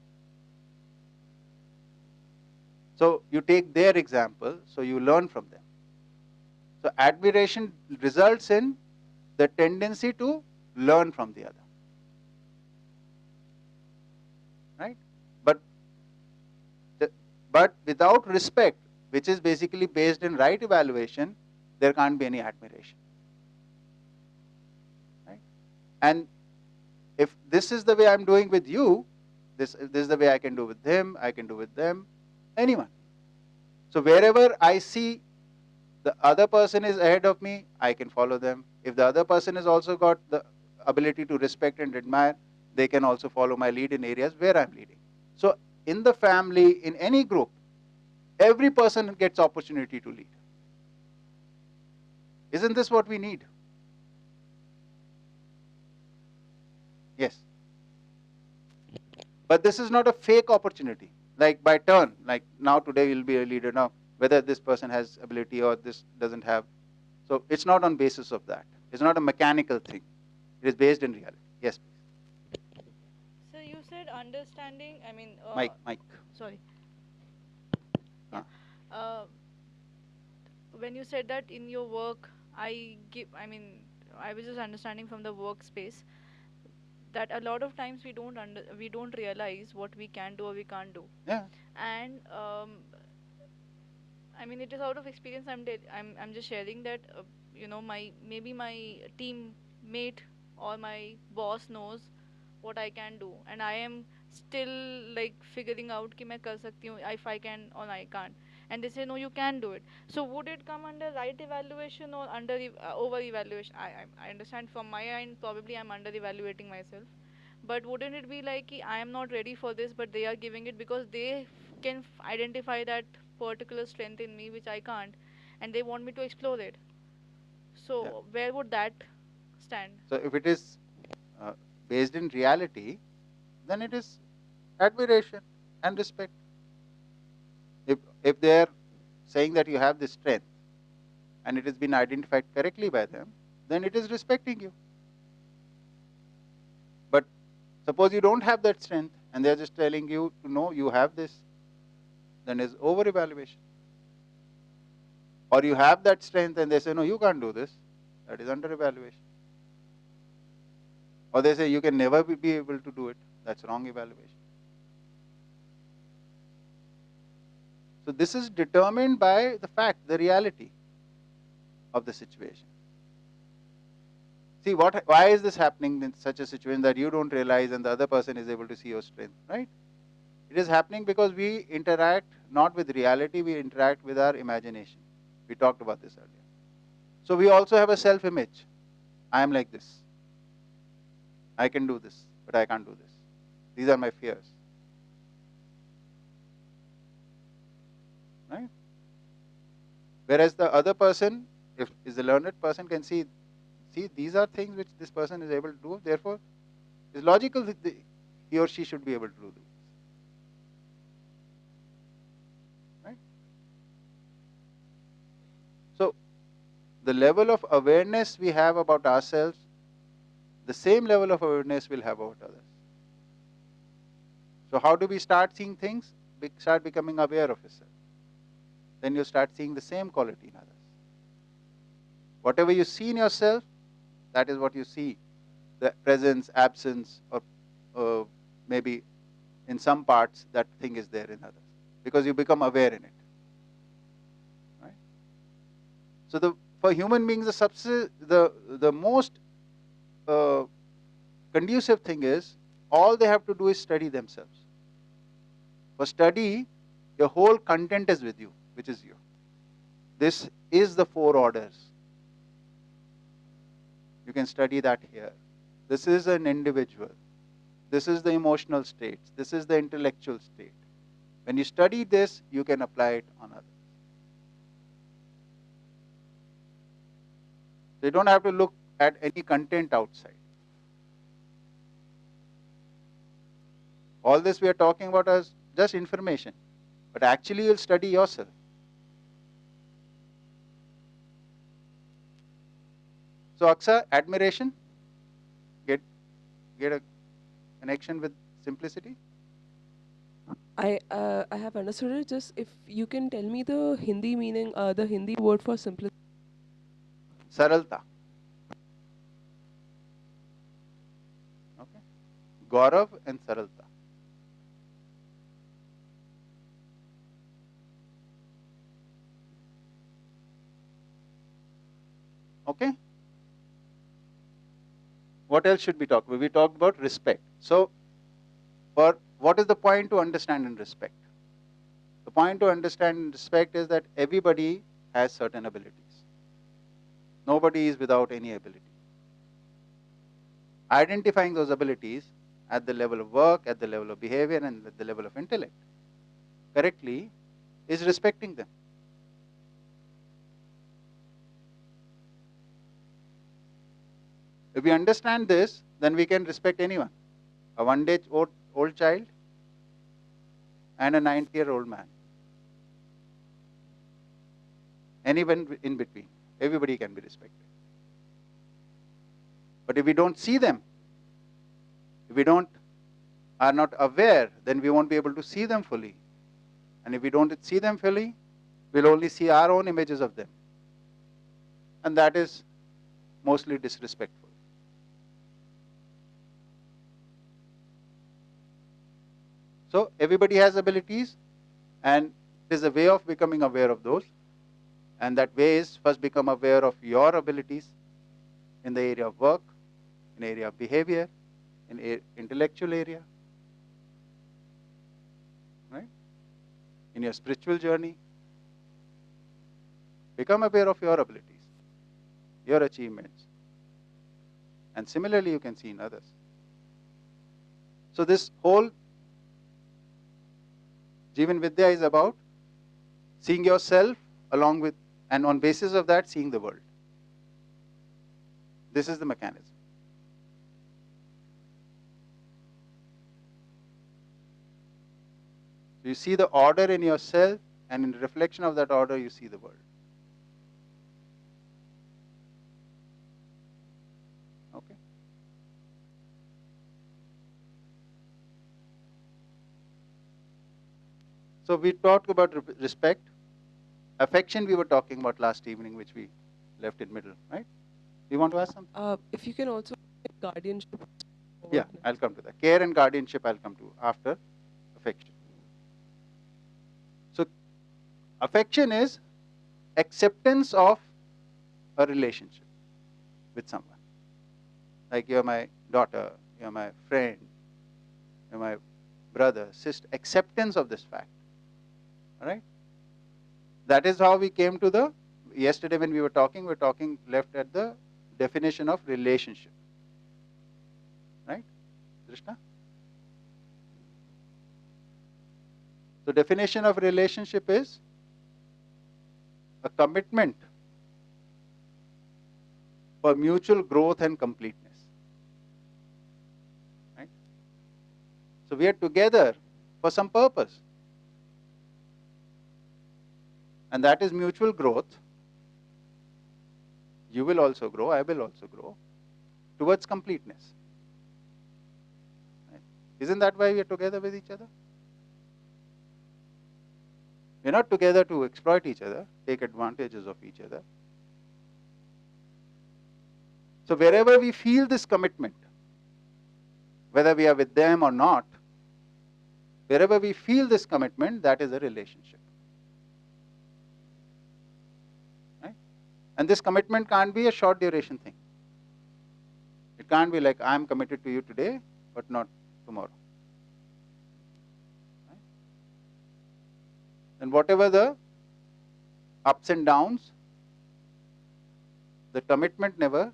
[SPEAKER 1] So you take their example, so you learn from them. So admiration results in the tendency to learn from the other. Right? But without respect, which is basically based in right evaluation, there can't be any admiration. Right? And if this is the way I'm doing with you, this is the way I can do with him, I can do with them, anyone. So wherever I see the other person is ahead of me, I can follow them. If the other person has also got the ability to respect and admire, they can also follow my lead in areas where I'm leading. So in the family, in any group, every person gets opportunity to lead. Isn't this what we need? Yes. But this is not a fake opportunity, like by turn, like now today you'll be a leader now, whether this person has ability or this doesn't have. So it's not on basis of that. It's not a mechanical thing. It is based in reality. Yes, please.
[SPEAKER 5] So you said understanding,
[SPEAKER 1] Mike.
[SPEAKER 5] sorry.
[SPEAKER 1] Huh.
[SPEAKER 5] Yeah. When you said that in your work, I was just understanding from the workspace that a lot of times we don't realize what we can do or we can't do.
[SPEAKER 1] Yeah.
[SPEAKER 5] And it is out of experience. I'm just sharing that my teammate or my boss knows what I can do, and I am still like figuring out कि मैं कर सकती हूँ, if I can or I can't, and they say no, you can do it. So would it come under right evaluation or under over evaluation? I understand from my end probably I'm under evaluating myself, but wouldn't it be like कि I am not ready for this, but they are giving it because they can identify that particular strength in me which I can't, and they want me to explore it. So
[SPEAKER 1] Yeah.
[SPEAKER 5] where would that stand?
[SPEAKER 1] So if it is based in reality, then it is admiration and respect. If they are saying that you have this strength and it has been identified correctly by them, then it is respecting you. But suppose you don't have that strength and they are just telling you to know you have this, then is over evaluation. Or you have that strength and they say no, you can't do this, that is under evaluation. Or they say you can never be able to do it, that's wrong evaluation. So this is determined by the fact, the reality of the situation. See, why is this happening in such a situation that you don't realize and the other person is able to see your strength, right? It is happening because we interact not with reality, we interact with our imagination. We talked about this earlier. So we also have a self-image. I am like this. I can do this, but I can't do this. These are my fears. Right? Whereas the other person, if is a learned person, can see these are things which this person is able to do. Therefore, it's logical that he or she should be able to do this. Right? So, the level of awareness we have about ourselves, the same level of awareness we'll have about others. So how do we start seeing things? Start becoming aware of yourself. Then you start seeing the same quality in others. Whatever you see in yourself, that is what you see. The presence, absence, or maybe in some parts that thing is there in others. Because you become aware in it. Right? So for human beings, the most conducive thing is all they have to do is study themselves. For study, Your whole content is with you, which is you. This is the 4 orders. You can study that here. This is an individual. This is the emotional states. This is the intellectual state. When you study this, you can apply it on others. So you don't have to look at any content outside. All this we are talking about is just information, but actually you'll study yourself. So Aksa, admiration, get a connection with simplicity.
[SPEAKER 4] I have understood it. Just if you can tell me the Hindi meaning, the Hindi word for simplicity.
[SPEAKER 1] Saralta. Okay. Gaurav and Saralta. Okay. What else should we talk about? We talked about respect. So, what is the point to understand and respect? The point to understand and respect is that everybody has certain abilities. Nobody is without any ability. Identifying those abilities at the level of work, at the level of behavior, and at the level of intellect correctly is respecting them. If we understand this, then we can respect anyone. A 1-day old child and a 90-year-old man. Anyone in between. Everybody can be respected. But if we don't see them, if we are not aware, then we won't be able to see them fully. And if we don't see them fully, we'll only see our own images of them. And that is mostly disrespectful. So everybody has abilities, and there's a way of becoming aware of those. And that way is first become aware of your abilities in the area of work, in the area of behavior, in intellectual area, right? In your spiritual journey. Become aware of your abilities, your achievements. And similarly, you can see in others. So this whole Jeevan Vidya is about seeing yourself along with, and on basis of that, seeing the world. This is the mechanism. So you see the order in yourself, and in reflection of that order, you see the world. Okay? So we talked about respect. Affection we were talking about last evening, which we left in middle, right? You want to ask something?
[SPEAKER 4] If you can also guardianship.
[SPEAKER 1] Yeah, I'll come to that. Care and guardianship I'll come to after affection. So affection is acceptance of a relationship with someone. Like you're my daughter, you're my friend, you're my brother, sister. Acceptance of this fact. Alright? That is how we came to the, yesterday when we were talking left at the definition of relationship. Right? Drishna? So definition of relationship is a commitment for mutual growth and completeness. Right? So we are together for some purpose. And that is mutual growth. You will also grow, I will also grow towards completeness. Right? Isn't that why we are together with each other? We're not together to exploit each other, take advantages of each other. So wherever we feel this commitment, whether we are with them or not, wherever we feel this commitment, that is a relationship. Right? And this commitment can't be a short duration thing. It can't be like, I'm committed to you today, but not tomorrow. Right? then whatever the ups and downs, the commitment never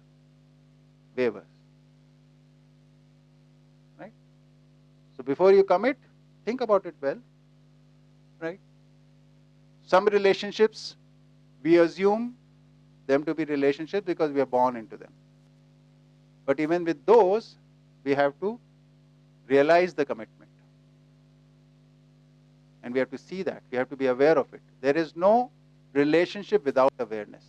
[SPEAKER 1] wavers. Right? So before you commit, think about it well. Right? Some relationships, we assume them to be relationships because we are born into them. But even with those, we have to realize the commitment. And we have to see that. We have to be aware of it. There is no relationship without awareness.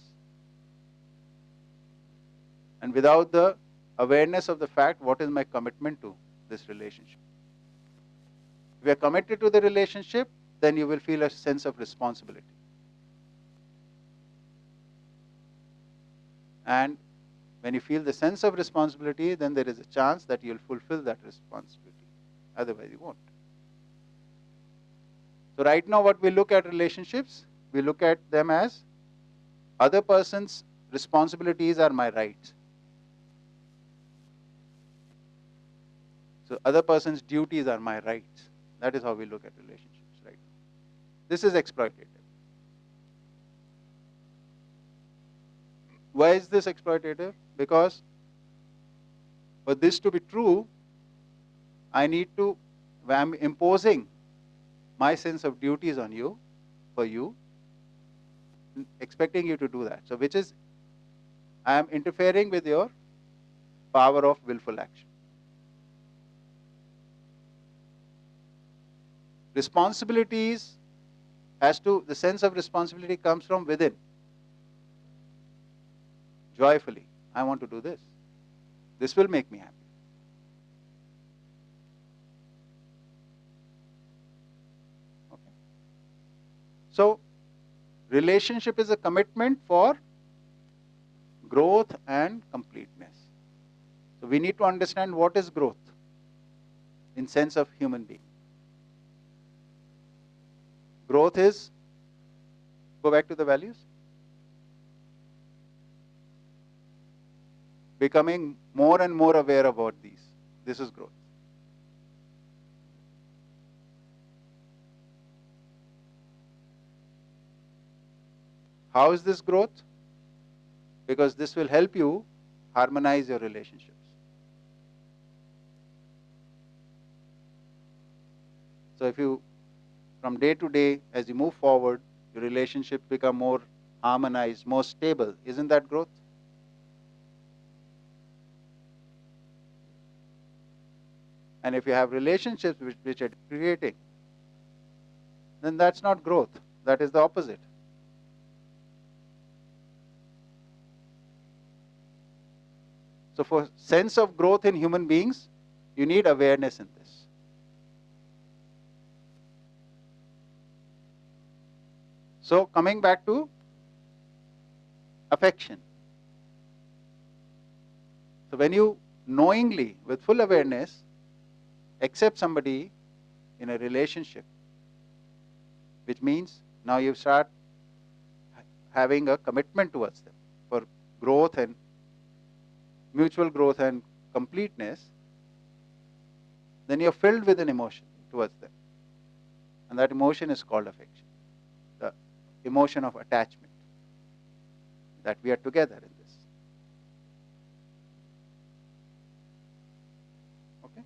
[SPEAKER 1] And without the awareness of the fact, what is my commitment to this relationship? If you are committed to the relationship, then you will feel a sense of responsibility. And when you feel the sense of responsibility, then there is a chance that you'll fulfill that responsibility. Otherwise, you won't. So right now, what we look at relationships, we look at them as other person's responsibilities are my rights. So other person's duties are my rights. That is how we look at relationships right now. This is exploitative. Why is this exploitative? Because for this to be true, I'm imposing my sense of duties on you, for you, expecting you to do that. So which is, I am interfering with your power of willful action. Responsibilities, the sense of responsibility comes from within. Joyfully, I want to do this. This will make me happy. Okay. So, relationship is a commitment for growth and completeness. So we need to understand what is growth in sense of human being. Growth is, go back to the values, becoming more and more aware about these. This is growth. How is this growth? Because this will help you harmonize your relationships. So if you, from day to day, as you move forward, your relationships become more harmonized, more stable. Isn't that growth? And if you have relationships which are creating, then that's not growth. That is the opposite. So for sense of growth in human beings, you need awareness in this. So coming back to affection. So when you knowingly, with full awareness, accept somebody in a relationship, which means now you start having a commitment towards them for growth and mutual growth and completeness, then you're filled with an emotion towards them. And that emotion is called affection. The emotion of attachment. That we are together in this. Okay?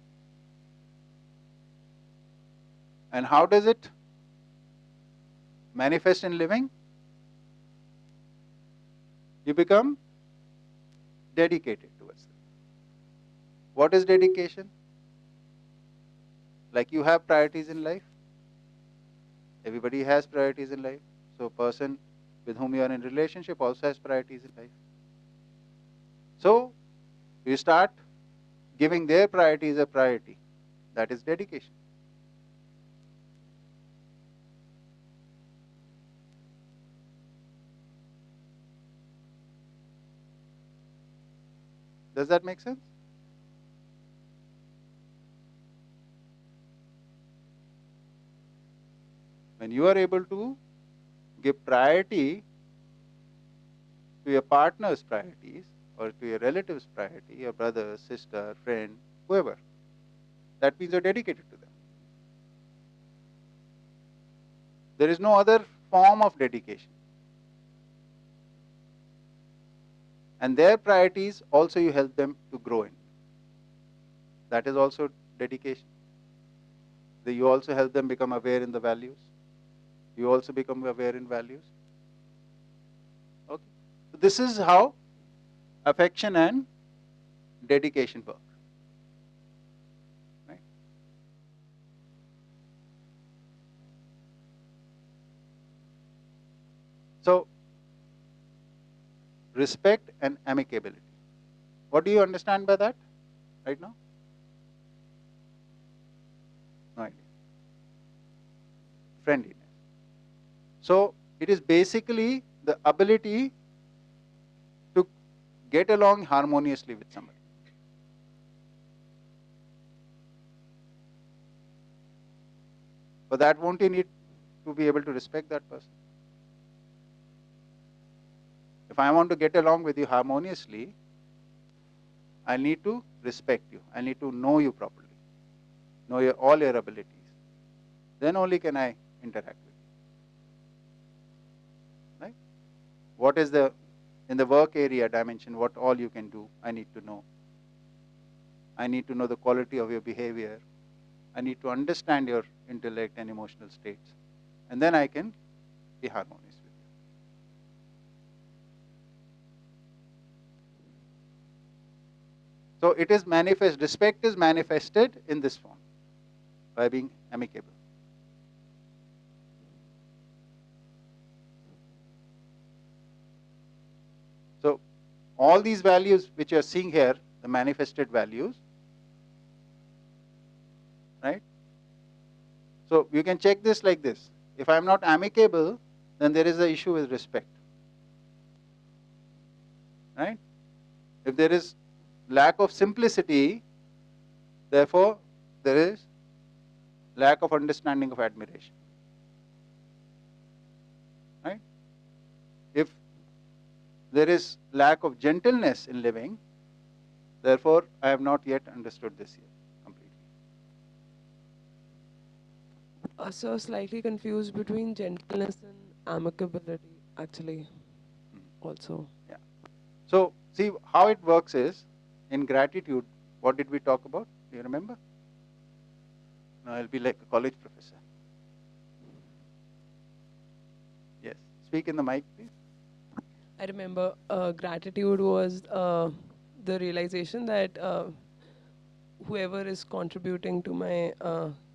[SPEAKER 1] And how does it manifest in living? You become dedicated towards them. What is dedication? Like you have priorities in life. Everybody has priorities in life. So a person with whom you are in relationship also has priorities in life. So you start giving their priorities a priority. That is dedication. Does that make sense? When you are able to give priority to your partner's priorities or to your relative's priority, your brother, sister, friend, whoever, that means you're dedicated to them. There is no other form of dedication. And their priorities also you help them to grow in. That is also dedication. You also help them become aware in the values. You also become aware in values. Okay. So this is how affection and dedication work. Right? So respect and amicability. What do you understand by that right now? No idea. Friendliness. So it is basically the ability to get along harmoniously with somebody. For that, won't you need to be able to respect that person? If I want to get along with you harmoniously, I need to respect you. I need to know you properly, know all your abilities. Then only can I interact with you. Right? What is in the work area dimension, what all you can do, I need to know. I need to know the quality of your behavior. I need to understand your intellect and emotional states. And then I can be harmonious with you. So it is manifest, respect is manifested in this form by being amicable. So all these values which you are seeing here, the manifested values, right? So you can check this like this. If I am not amicable, then there is an issue with respect. Right? If there is lack of simplicity, therefore there is lack of understanding of admiration. Right? If there is lack of gentleness in living, therefore I have not yet understood this yet completely.
[SPEAKER 4] So slightly confused between gentleness and amicability, actually, also.
[SPEAKER 1] Yeah. So see how it works is, in gratitude, what did we talk about? Do you remember? No, I'll be like a college professor. Yes. Speak in the mic, please.
[SPEAKER 4] I remember gratitude was the realization that whoever is contributing to my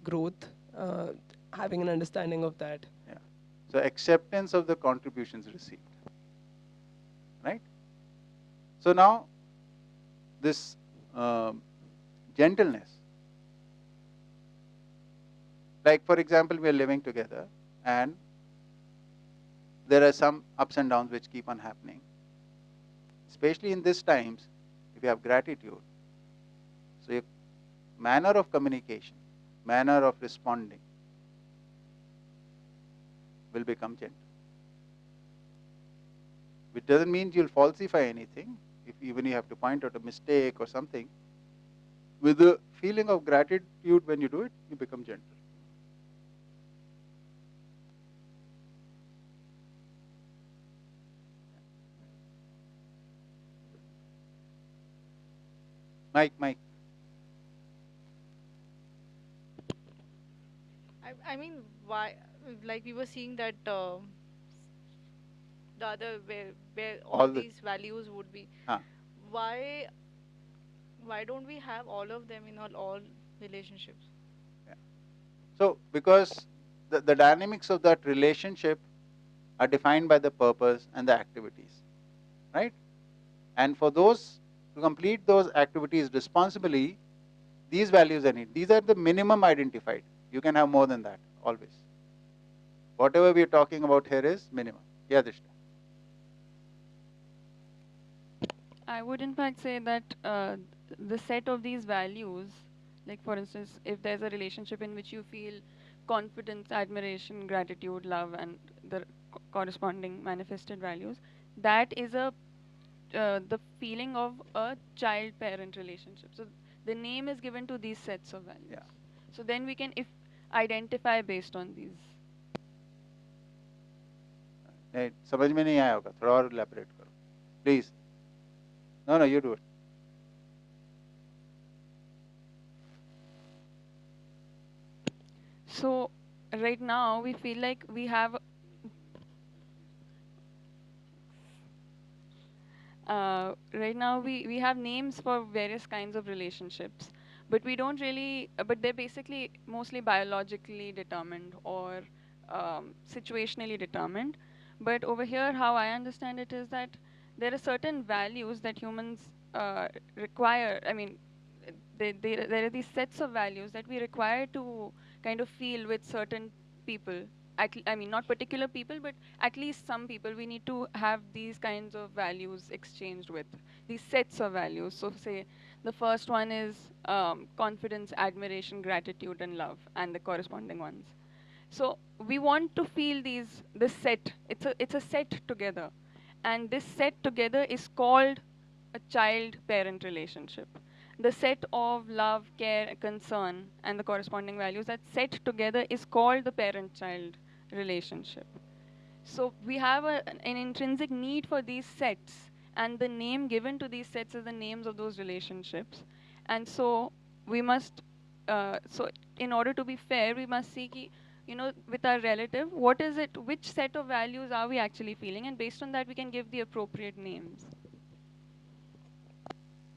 [SPEAKER 4] growth, having an understanding of that.
[SPEAKER 1] Yeah. So acceptance of the contributions received. Right? So now this gentleness, like for example, we are living together and there are some ups and downs which keep on happening. Especially in these times, if you have gratitude, so your manner of communication, manner of responding will become gentle. Which doesn't mean you'll falsify anything, if even you have to point out a mistake or something. With the feeling of gratitude when you do it, you become gentle. Mike.
[SPEAKER 5] I mean, why? Like we were seeing that the other where all
[SPEAKER 1] All the
[SPEAKER 5] these values would be.
[SPEAKER 1] huh.
[SPEAKER 5] Why don't we have all of them in all relationships?
[SPEAKER 1] Yeah. So because the dynamics of that relationship are defined by the purpose and the activities, right? And for those to complete those activities responsibly, these values are needed. These are the minimum identified. You can have more than that always. Whatever we are talking about here is minimum. Yeah, Dishta.
[SPEAKER 6] I would in fact say that the set of these values, like for instance, if there's a relationship in which you feel confidence, admiration, gratitude, love, and the corresponding manifested values, that is the feeling of a child-parent relationship. So the name is given to these sets of values.
[SPEAKER 1] Yeah.
[SPEAKER 6] So then we can if identify based on these.
[SPEAKER 1] नहीं, समझ में नहीं आया होगा, थोड़ा और elaborate करो, please. No, you do it.
[SPEAKER 6] So right now we feel like we have right now we have names for various kinds of relationships, but we don't really but they're basically mostly biologically determined or situationally determined. But over here, how I understand it is that there are certain values that humans require. I mean, there are these sets of values that we require to kind of feel with certain people. I mean, not particular people, but at least some people. We need to have these kinds of values exchanged with, these sets of values. So, say the first one is confidence, admiration, gratitude, and love, and the corresponding ones. So we want to feel this set. It's a set together, and this set together is called a child-parent relationship. The set of love, care, concern, and the corresponding values that set together is called the parent-child relationship. So we have an intrinsic need for these sets, and the name given to these sets is the names of those relationships. And so we must, so in order to be fair, we must see, with our relative, what is it, which set of values are we actually feeling, and based on that, we can give the appropriate names.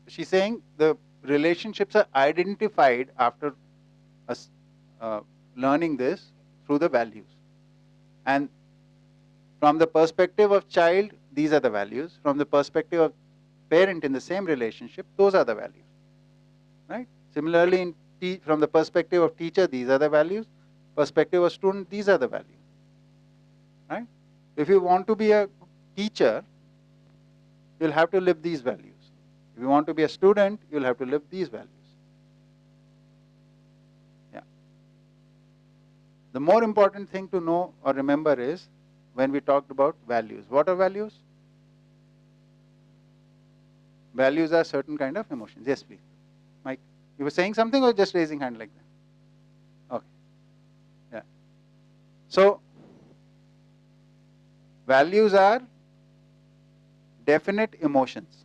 [SPEAKER 1] She's saying the relationships are identified after us learning this through the values. And from the perspective of child, these are the values. From the perspective of parent in the same relationship, those are the values. Right? Similarly, from the perspective of teacher, these are the values. Perspective of student, these are the values. Right? If you want to be a teacher, you'll have to live these values. If you want to be a student, you'll have to live these values. Yeah. The more important thing to know or remember is when we talked about values. What are values? Values are certain kind of emotions. Yes, please. Mike, you were saying something or just raising hand like that? Okay. Yeah. So, values are definite emotions.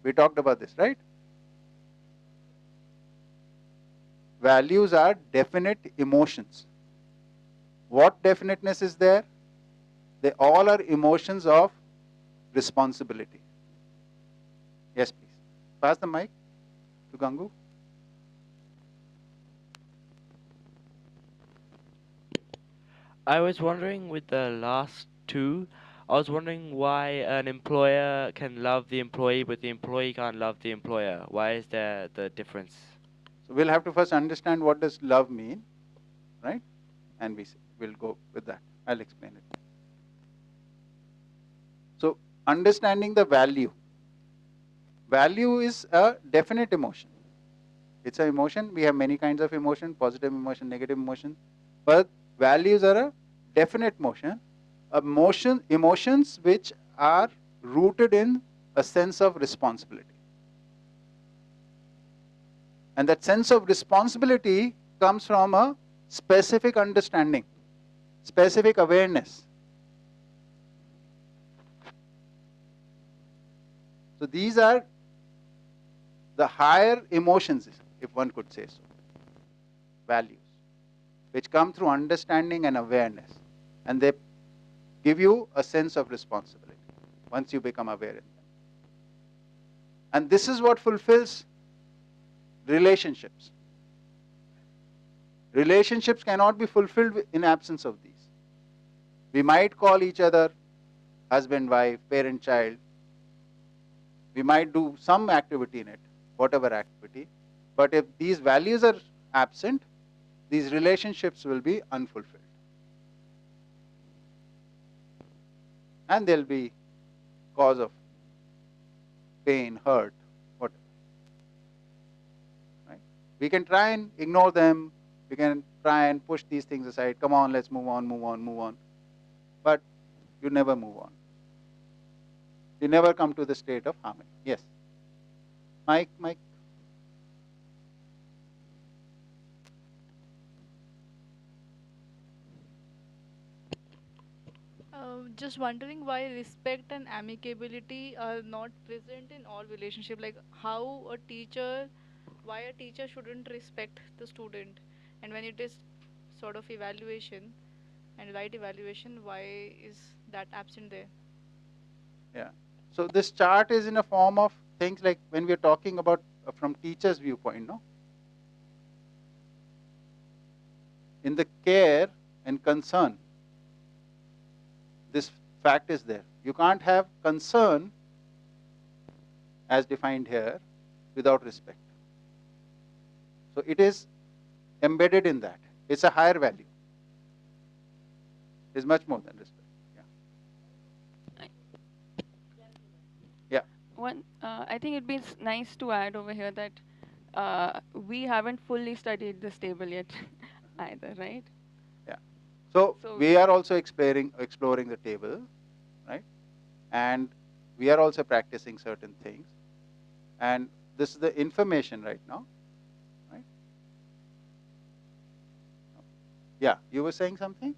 [SPEAKER 1] We talked about this, right? Values are definite emotions. What definiteness is there? They all are emotions of responsibility. Yes, please. Pass the mic to Gangu.
[SPEAKER 7] I was wondering with the last two, I was wondering why an employer can love the employee, but the employee can't love the employer. Why is there the difference?
[SPEAKER 1] So we'll have to first understand what does love mean, right? And we'll go with that. I'll explain it. So understanding the value. Value is a definite emotion. It's an emotion. We have many kinds of emotion, positive emotion, negative emotion. But values are a definite motion. Emotions which are rooted in a sense of responsibility. And that sense of responsibility comes from a specific understanding, specific awareness. So these are the higher emotions, if one could say so, values, which come through understanding and awareness. And they give you a sense of responsibility once you become aware in them. And this is what fulfills relationships. Relationships cannot be fulfilled in absence of these. We might call each other husband, wife, parent, child. We might do some activity in it, whatever activity. But if these values are absent, these relationships will be unfulfilled. And they'll be cause of pain, hurt, whatever. Right? We can try and ignore them. We can try and push these things aside. Come on, let's move on, move on, move on. But you never move on. You never come to the state of harmony. Yes. Mike.
[SPEAKER 5] Just wondering why respect and amicability are not present in all relationship. Like how a teacher, why a teacher shouldn't respect the student, and when it is sort of evaluation and right evaluation, why is that absent there?
[SPEAKER 1] Yeah. So this chart is in a form of things like when we are talking about from teacher's viewpoint, no? In the care and concern, this fact is there. You can't have concern as defined here without respect. So it is embedded in that. It's a higher value. It's much more than respect. Yeah. Yeah.
[SPEAKER 6] I think it'd be nice to add over here that we haven't fully studied this table yet either, right?
[SPEAKER 1] Yeah. So
[SPEAKER 6] So
[SPEAKER 1] we are also exploring the table, right? And we are also practicing certain things. And this is the information right now, right? Yeah, you were saying something?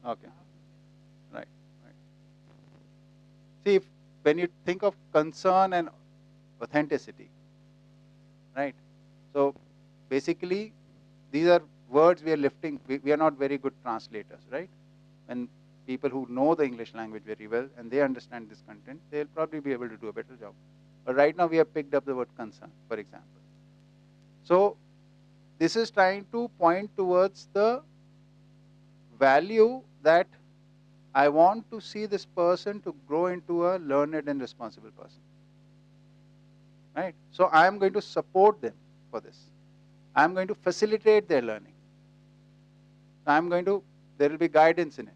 [SPEAKER 1] Okay. Right. Right. See, when you think of concern and authenticity, right? So basically, these are words we are lifting. We are not very good translators, right? When people who know the English language very well and they understand this content, they'll probably be able to do a better job. But right now, we have picked up the word concern, for example. So this is trying to point towards the value that I want to see this person to grow into a learned and responsible person. Right? So I am going to support them for this. I am going to facilitate their learning. There will be guidance in it.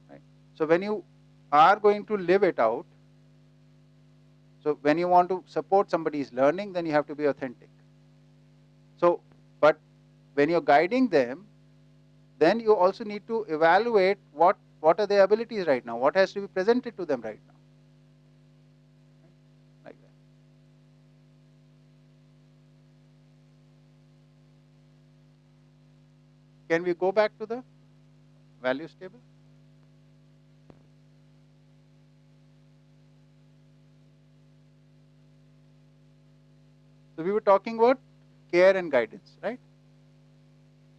[SPEAKER 1] Right? So when you are going to live it out, so when you want to support somebody's learning, then you have to be authentic. So, but when you're guiding them, then you also need to evaluate what are their abilities right now, what has to be presented to them right now. Like that. Can we go back to the values table? So we were talking about care and guidance, right?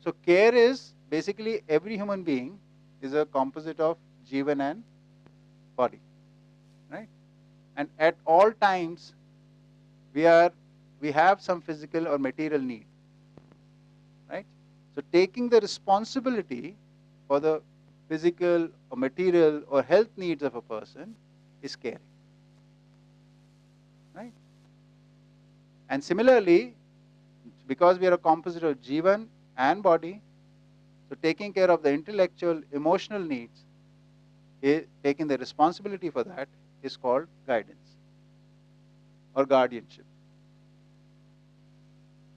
[SPEAKER 1] So care is basically every human being is a composite of Jeevan and body, right? And at all times we have some physical or material need, right? So taking the responsibility for the physical or material or health needs of a person is caring, right? And similarly, because we are a composite of Jeevan and body, so taking care of the intellectual, emotional needs, taking the responsibility for that is called guidance or guardianship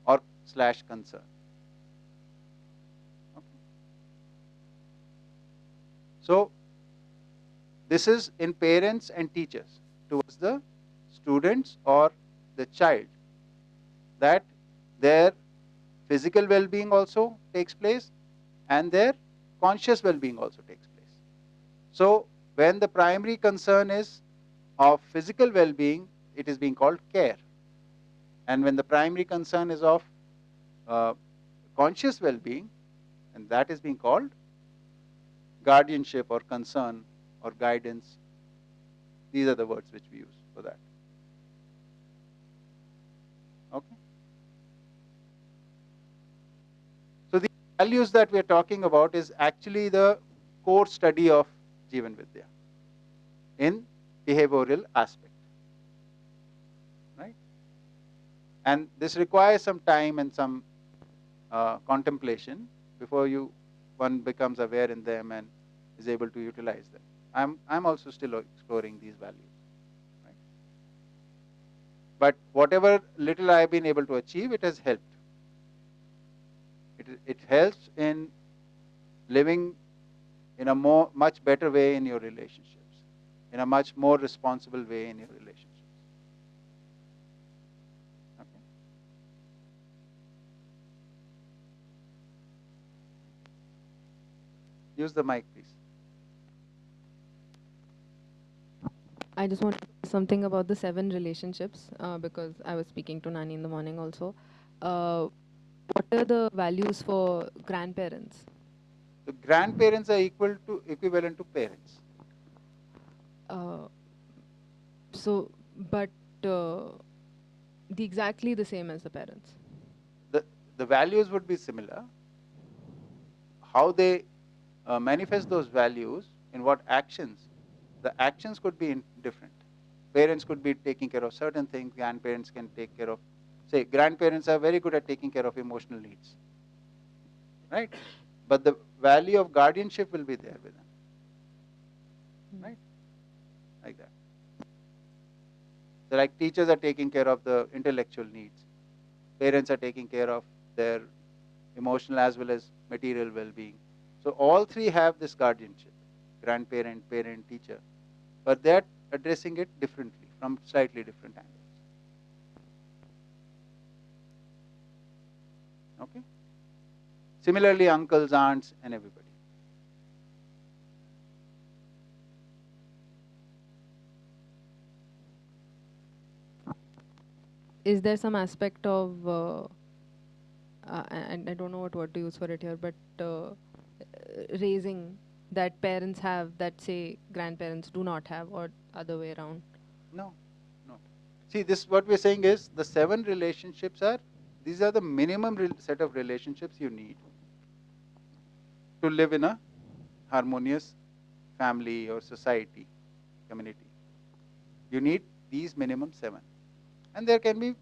[SPEAKER 1] or / concern. Okay. So this is in parents and teachers towards the students or the child, that their physical well-being also takes place and their conscious well-being also takes place. So when the primary concern is of physical well-being, it is being called care. And when the primary concern is of uh, conscious well-being, and that is being called guardianship or concern or guidance. These are the words which we use for that. Okay. So the values that we are talking about is actually the core study of Jeevan Vidya in behavioral aspect, right? And this requires some time and some contemplation before one becomes aware in them and is able to utilize them. I'm also still exploring these values, right? But whatever little I've been able to achieve, it has helped. It helps in living in a much better way in your relationships, in a much more responsible way in your relationships. Okay. Use the mic, please.
[SPEAKER 8] I just want to say something about the 7 relationships because I was speaking to Nani in the morning also. What are the values for grandparents?
[SPEAKER 1] The grandparents are equivalent to parents.
[SPEAKER 8] Uh, but exactly the same as the parents.
[SPEAKER 1] The values would be similar. How they manifest those values in what actions, the actions could be different. Parents could be taking care of certain things, grandparents can take care of, say, grandparents are very good at taking care of emotional needs, right? But the value of guardianship will be there with them, right? Like that. So like teachers are taking care of the intellectual needs, parents are taking care of their emotional as well as material well-being. So all three have this guardianship, grandparent, parent, teacher, but they're addressing it differently from slightly different angles. Okay? Similarly, uncles, aunts, and everybody.
[SPEAKER 8] Is there some aspect of, and I don't know what word to use for it here, but raising that parents have that, say, grandparents do not have, or other way around?
[SPEAKER 1] No, no. See, this what we're saying is the 7 relationships are, these are the minimum set of relationships you need to live in a harmonious family or society, community. You need these minimum 7. And there can be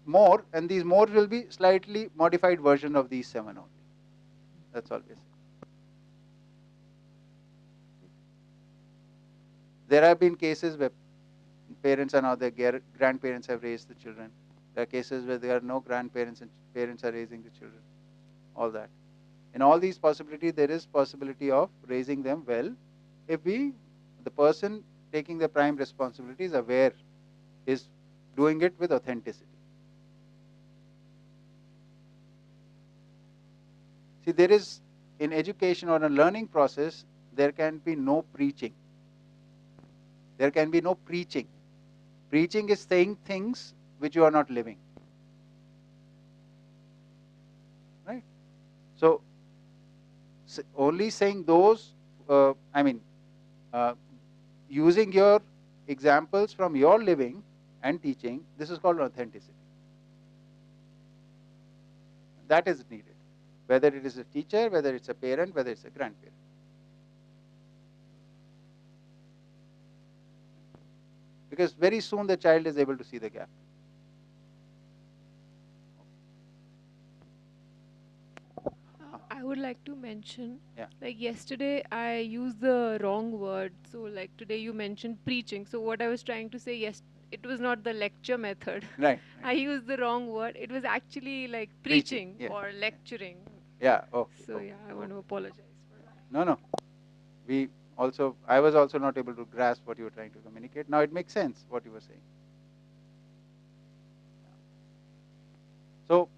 [SPEAKER 1] more, and these more will be slightly modified version of these 7 only. That's all. There have been cases where parents are now their grandparents have raised the children. There are cases where there are no grandparents and parents are raising the children. All that. In all these possibilities, there is possibility of raising them well if the person taking the prime responsibility is aware, is doing it with authenticity. See, there is, in education or a learning process, there can be no preaching. There can be no preaching. Preaching is saying things which you are not living. Right? So, only saying those, using your examples from your living and teaching, this is called authenticity. That is needed. Whether it is a teacher, whether it's a parent, whether it's a grandparent. Because very soon the child is able to see the gap.
[SPEAKER 2] I would like to mention,
[SPEAKER 1] Yeah.
[SPEAKER 2] like yesterday I used the wrong word. So like today you mentioned preaching. So what I was trying to say, yes, it was not the lecture method.
[SPEAKER 1] Right.
[SPEAKER 2] I used the wrong word. It was actually like
[SPEAKER 1] Preaching,
[SPEAKER 2] preaching
[SPEAKER 1] yeah.
[SPEAKER 2] or lecturing.
[SPEAKER 1] Yeah. Okay.
[SPEAKER 2] So yeah, I want to apologize for that.
[SPEAKER 1] No. I was also not able to grasp what you were trying to communicate. Now it makes sense what you were saying. So,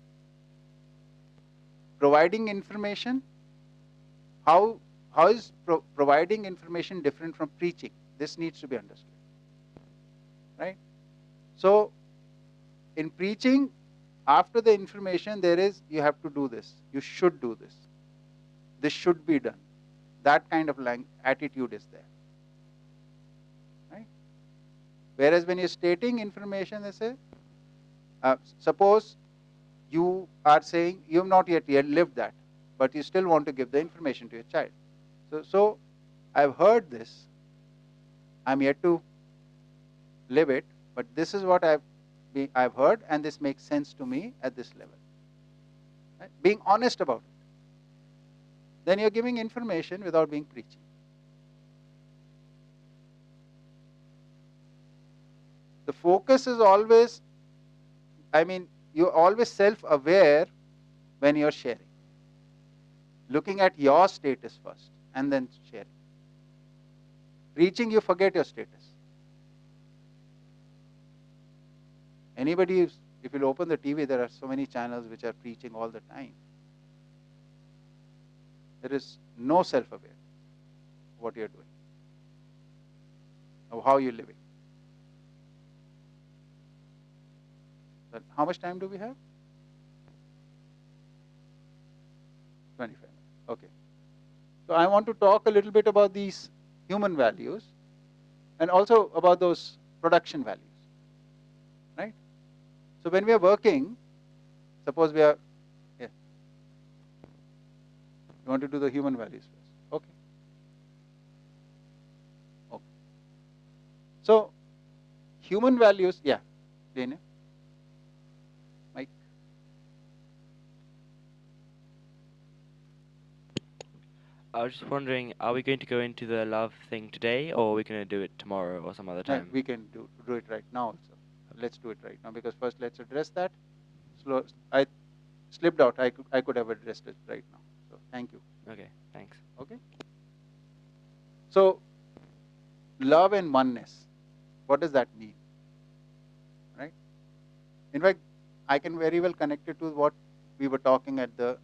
[SPEAKER 1] providing information, how is providing information different from preaching? This needs to be understood. Right? So, in preaching, after the information, you have to do this. You should do this. This should be done. That kind of attitude is there. Right? Whereas when you're stating information, they say, suppose you are saying you have not yet lived that, but you still want to give the information to your child. So I've heard this. I'm yet to live it, but this is what I've heard, and this makes sense to me at this level. Right? Being honest about it. Then you're giving information without being preaching. The focus is always, you're always self-aware when you're sharing. Looking at your status first and then sharing. Preaching, you forget your status. Anybody, if you open the TV, there are so many channels which are preaching all the time. There is no self-awareness of what you're doing, of how you're living. But how much time do we have? 25 minutes. Okay. So I want to talk a little bit about these human values and also about those production values. Right? So when we are working, suppose we are, yeah. You want to do the human values first? Okay. Okay. So human values, yeah. Dana? Mike?
[SPEAKER 7] I was just wondering, are we going to go into the love thing today, or are we going to do it tomorrow or some other time?
[SPEAKER 1] We can do it right now also. Let's do it right now, because first let's address that. I slipped out. I could have addressed it right now. So thank you.
[SPEAKER 7] Okay, thanks.
[SPEAKER 1] Okay. So love and oneness. What does that mean? Right? In fact, I can very well connect it to what we were talking at the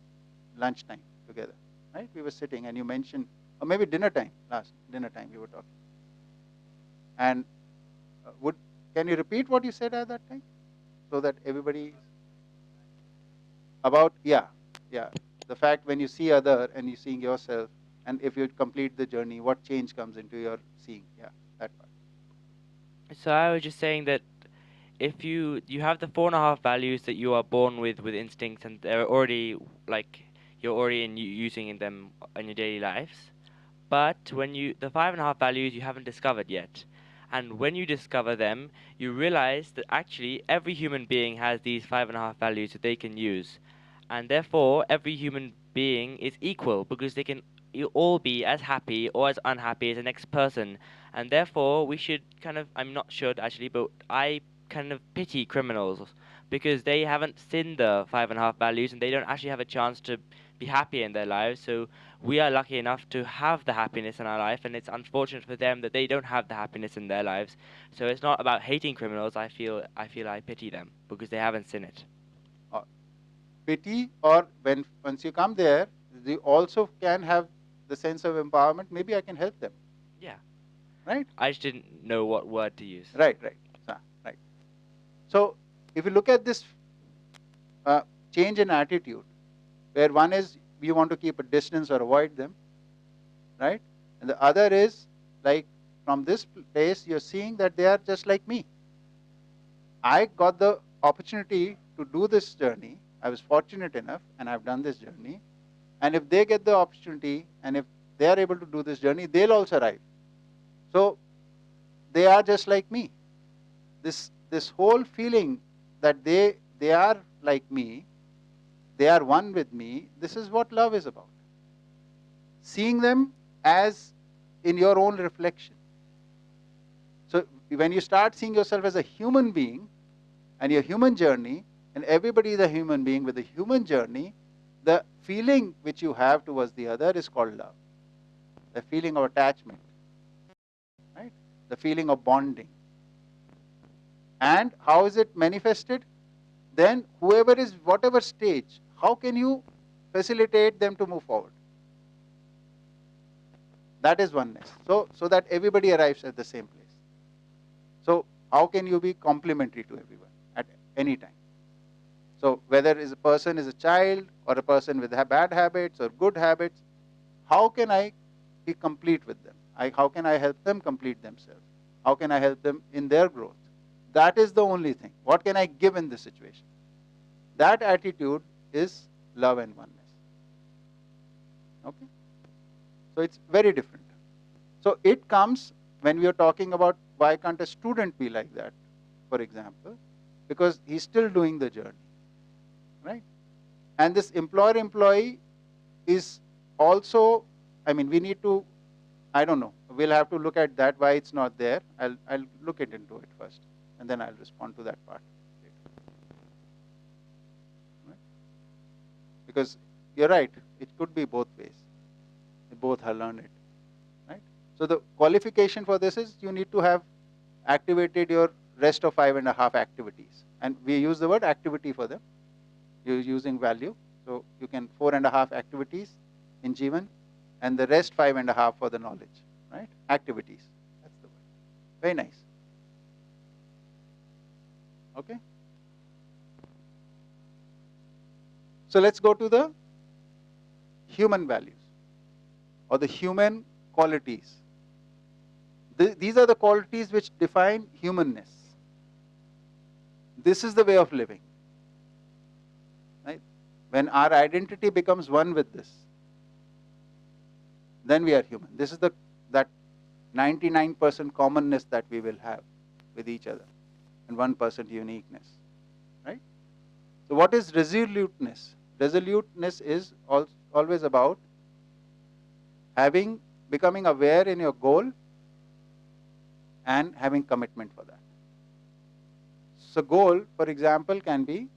[SPEAKER 1] lunchtime together. Right? We were sitting and you mentioned, or maybe dinner time, last dinner time we were talking. And can you repeat what you said at that time? So that everybody, about, the fact when you see other and you seeing yourself, and if you complete the journey, what change comes into your seeing? Yeah, that part.
[SPEAKER 7] So I was just saying that if you have the 4.5 values that you are born with instincts, and they're already like you're already using in them in your daily lives, but when the 5.5 values you haven't discovered yet, and when you discover them, you realize that actually every human being has these 5.5 values that they can use, and therefore every human being is equal because they can all be as happy or as unhappy as the next person, and therefore we should kind of, I'm not sure actually, but I kind of pity criminals because they haven't seen the 5.5 values and they don't actually have a chance to be happy in their lives. So we are lucky enough to have the happiness in our life, and it's unfortunate for them that they don't have the happiness in their lives. So it's not about hating criminals. I feel I pity them because they haven't seen it.
[SPEAKER 1] Pity, or once you come there, you also can have the sense of empowerment. Maybe I can help them.
[SPEAKER 7] Yeah.
[SPEAKER 1] Right?
[SPEAKER 7] I just didn't know what word to use.
[SPEAKER 1] Right. Right. So if you look at this change in attitude, where one is you want to keep a distance or avoid them, right? And the other is like from this place you're seeing that they are just like me. I got the opportunity to do this journey. I was fortunate enough and I've done this journey. And if they get the opportunity and if they are able to do this journey, they'll also arrive. So they are just like me. This whole feeling that they are like me, they are one with me, this is what love is about. Seeing them as in your own reflection. So when you start seeing yourself as a human being and your human journey, and everybody is a human being with a human journey, the feeling which you have towards the other is called love. The feeling of attachment, right? The feeling of bonding. And how is it manifested? Then whoever is whatever stage, how can you facilitate them to move forward? That is oneness. So that everybody arrives at the same place. So how can you be complementary to everyone at any time? So whether a person is a child or a person with bad habits or good habits, how can I be complete with them? How can I help them complete themselves? How can I help them in their growth? That is the only thing. What can I give in this situation? That attitude is love and oneness. Okay? So it's very different. So it comes when we are talking about why can't a student be like that, for example, because he's still doing the journey, right? And this employer-employee is also, I mean, we need to, I don't know, we'll have to look at that, why it's not there. I'll look into it first, and then I'll respond to that part later. Right? Because you're right, it could be both ways. They both have learned it. Right? So the qualification for this is you need to have activated your rest of 5.5 activities. And we use the word activity for them. You're using value. So you can 4.5 activities. in Jeevan, and the rest 5.5 for the knowledge, right? Activities. That's the word. Very nice. Okay. So let's go to the human values or the human qualities. These are the qualities which define humanness. This is the way of living. Right? When our identity becomes one with this, then we are human. This is that 99% commonness that we will have with each other and 1% uniqueness. Right? So what is resoluteness? Resoluteness is always about becoming aware in your goal and having commitment for that. So goal, for example, can be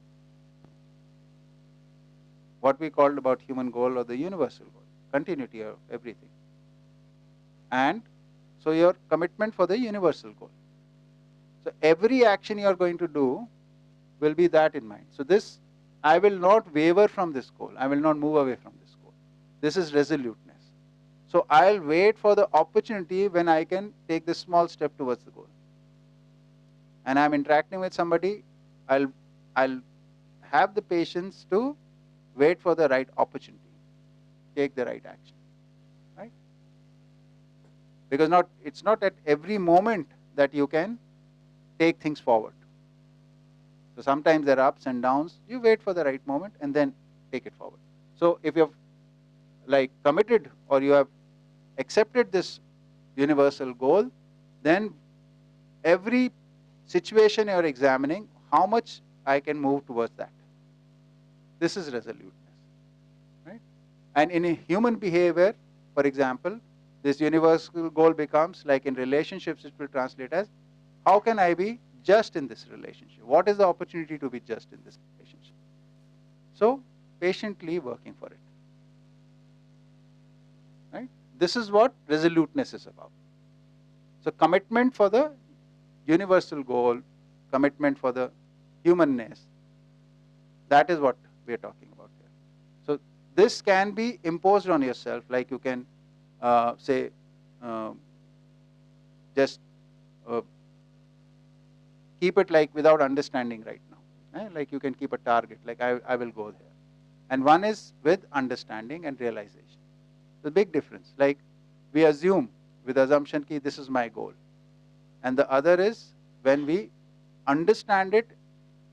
[SPEAKER 1] what we called about human goal or the universal goal, continuity of everything. And so your commitment for the universal goal. So every action you are going to do will be that in mind. So this, I will not waver from this goal. I will not move away from this goal. This is resoluteness. So I'll wait for the opportunity when I can take this small step towards the goal. And I'm interacting with somebody, I'll have the patience to wait for the right opportunity, take the right action, right? Because it's not at every moment that you can take things forward. So sometimes there are ups and downs. You wait for the right moment and then take it forward. So if you've committed or you have accepted this universal goal, then every situation you're examining, how much I can move towards that. This is resoluteness, right? And in a human behavior, for example, this universal goal becomes, like in relationships, it will translate as, how can I be just in this relationship? What is the opportunity to be just in this relationship? So, patiently working for it, right? This is what resoluteness is about. So, commitment for the universal goal, commitment for the humanness, that is what we are talking about here. So this can be imposed on yourself, like you can say, just keep it like without understanding right now. Like you can keep a target, like I will go there. And one is with understanding and realization. The big difference, like we assume with assumption ki this is my goal. And the other is when we understand it,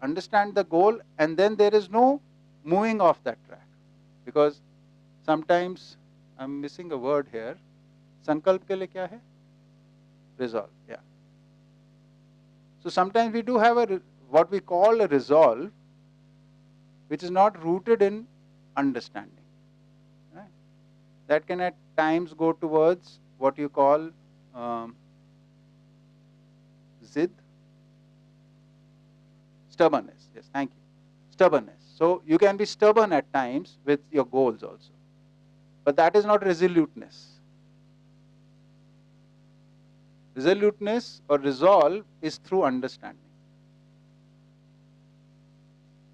[SPEAKER 1] understand the goal, and then there is no moving off that track. Because sometimes, I'm missing a word here. Sankalp ke liye kya hai? Resolve, yeah. So sometimes we do have what we call a resolve, which is not rooted in understanding. Right? That can at times go towards what you call zid, stubbornness. Yes, thank you. Stubbornness. So you can be stubborn at times with your goals also. But that is not resoluteness. Resoluteness or resolve is through understanding.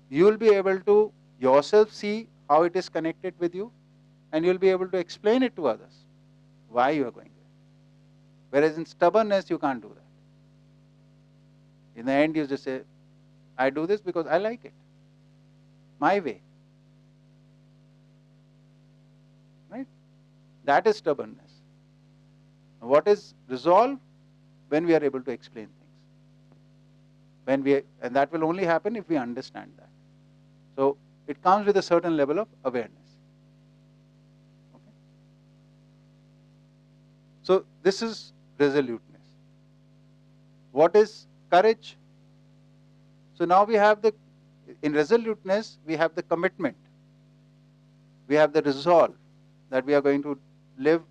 [SPEAKER 1] You will be able to yourself see how it is connected with you, and you will be able to explain it to others, why you are going there. Whereas in stubbornness, you can't do that. In the end, you just say, I do this because I like it. My way. Right? That is stubbornness. What is resolve? When we are able to explain things. And that will only happen if we understand that. So it comes with a certain level of awareness. Okay? So this is resoluteness. What is courage? So now we have in resoluteness, we have the commitment. We have the resolve that we are going to live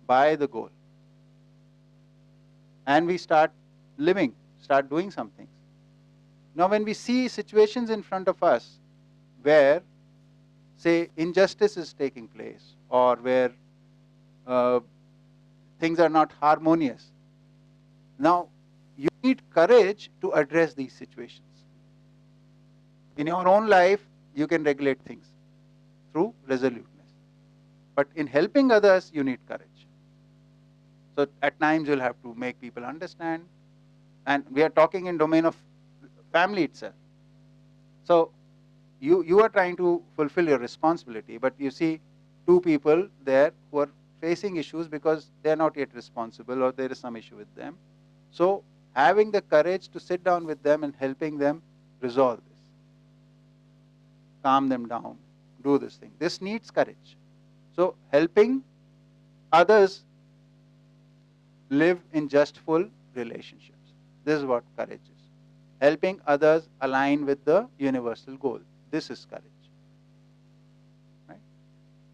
[SPEAKER 1] by the goal. And we start living, start doing some things. Now when we see situations in front of us where, say, injustice is taking place, or where things are not harmonious, now you need courage to address these situations. In your own life, you can regulate things through resoluteness. But in helping others, you need courage. So at times you'll have to make people understand. And we are talking in domain of family itself. So you are trying to fulfill your responsibility, but you see two people there who are facing issues because they are not yet responsible or there is some issue with them. So having the courage to sit down with them and helping them resolve this, calm them down, do this thing. This needs courage. So helping others live in justful relationships. This is what courage is. Helping others align with the universal goal. This is courage. Right?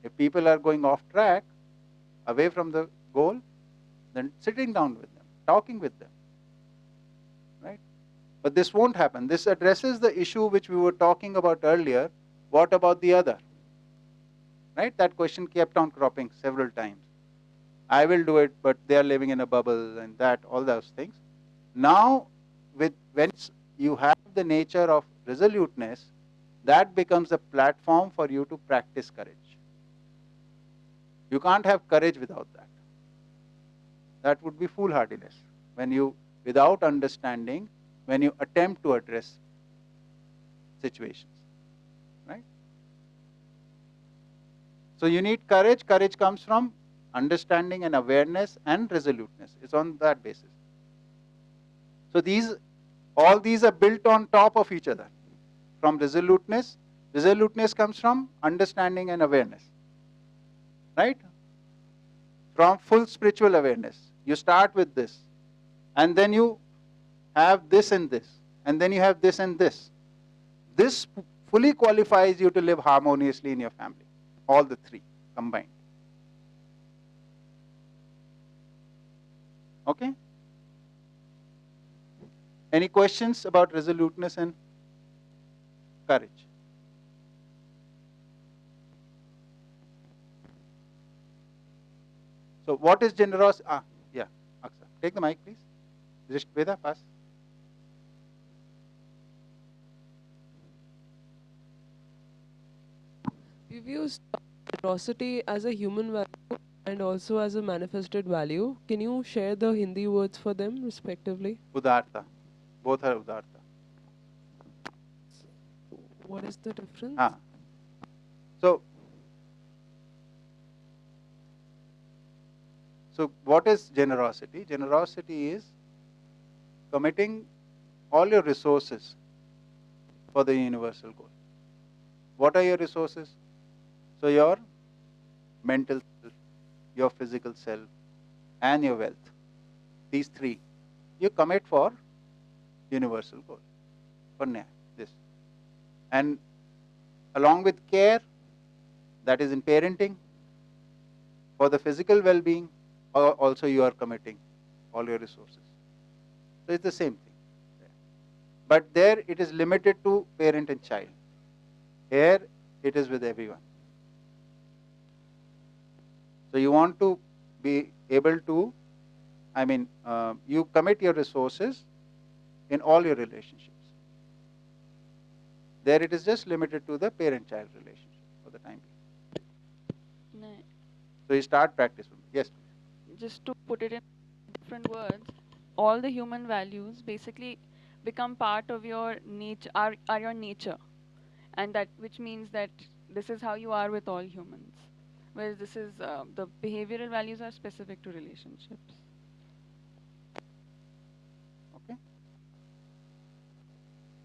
[SPEAKER 1] If people are going off track, away from the goal, then sitting down with them, talking with them. Right? But this won't happen. This addresses the issue which we were talking about earlier. What about the other? Right? That question kept on cropping several times. I will do it, but they are living in a bubble and that, all those things. Now, when you have the nature of resoluteness, that becomes a platform for you to practice courage. You can't have courage without that. That would be foolhardiness. When you, without understanding, when you attempt to address situations. Right? So you need courage. Courage comes from understanding and awareness and resoluteness. It's on that basis. So all these are built on top of each other. From resoluteness comes from understanding and awareness. Right? From full spiritual awareness. You start with this. And then you have this and this. And then you have this and this. This fully qualifies you to live harmoniously in your family. All the three combined. Okay? Any questions about resoluteness and courage? So what is generosity? Yeah, Aksa. Take the mic, please. Just Veda, pass.
[SPEAKER 4] We've used generosity as a human value and also as a manifested value. Can you share the Hindi words for them respectively?
[SPEAKER 1] Udarta. Both are udarta.
[SPEAKER 4] What is the difference?
[SPEAKER 1] So what is generosity? Generosity is committing all your resources for the universal goal. What are your resources? So your mental self, your physical self, and your wealth. These three. You commit for universal goal. For Nyaya, this. And along with care, that is in parenting, for the physical well-being, also you are committing all your resources. So it's the same thing. But there it is limited to parent and child. Here it is with everyone. So you want to be able to, you commit your resources in all your relationships. There it is just limited to the parent-child relationship for the time being.
[SPEAKER 6] No.
[SPEAKER 1] So you start practice. Yes.
[SPEAKER 6] Just to put it in different words, all the human values basically become part of your nature, are your nature, and that which means that this is how you are with all humans. Whereas this is the behavioral values are specific to relationships.
[SPEAKER 1] Okay.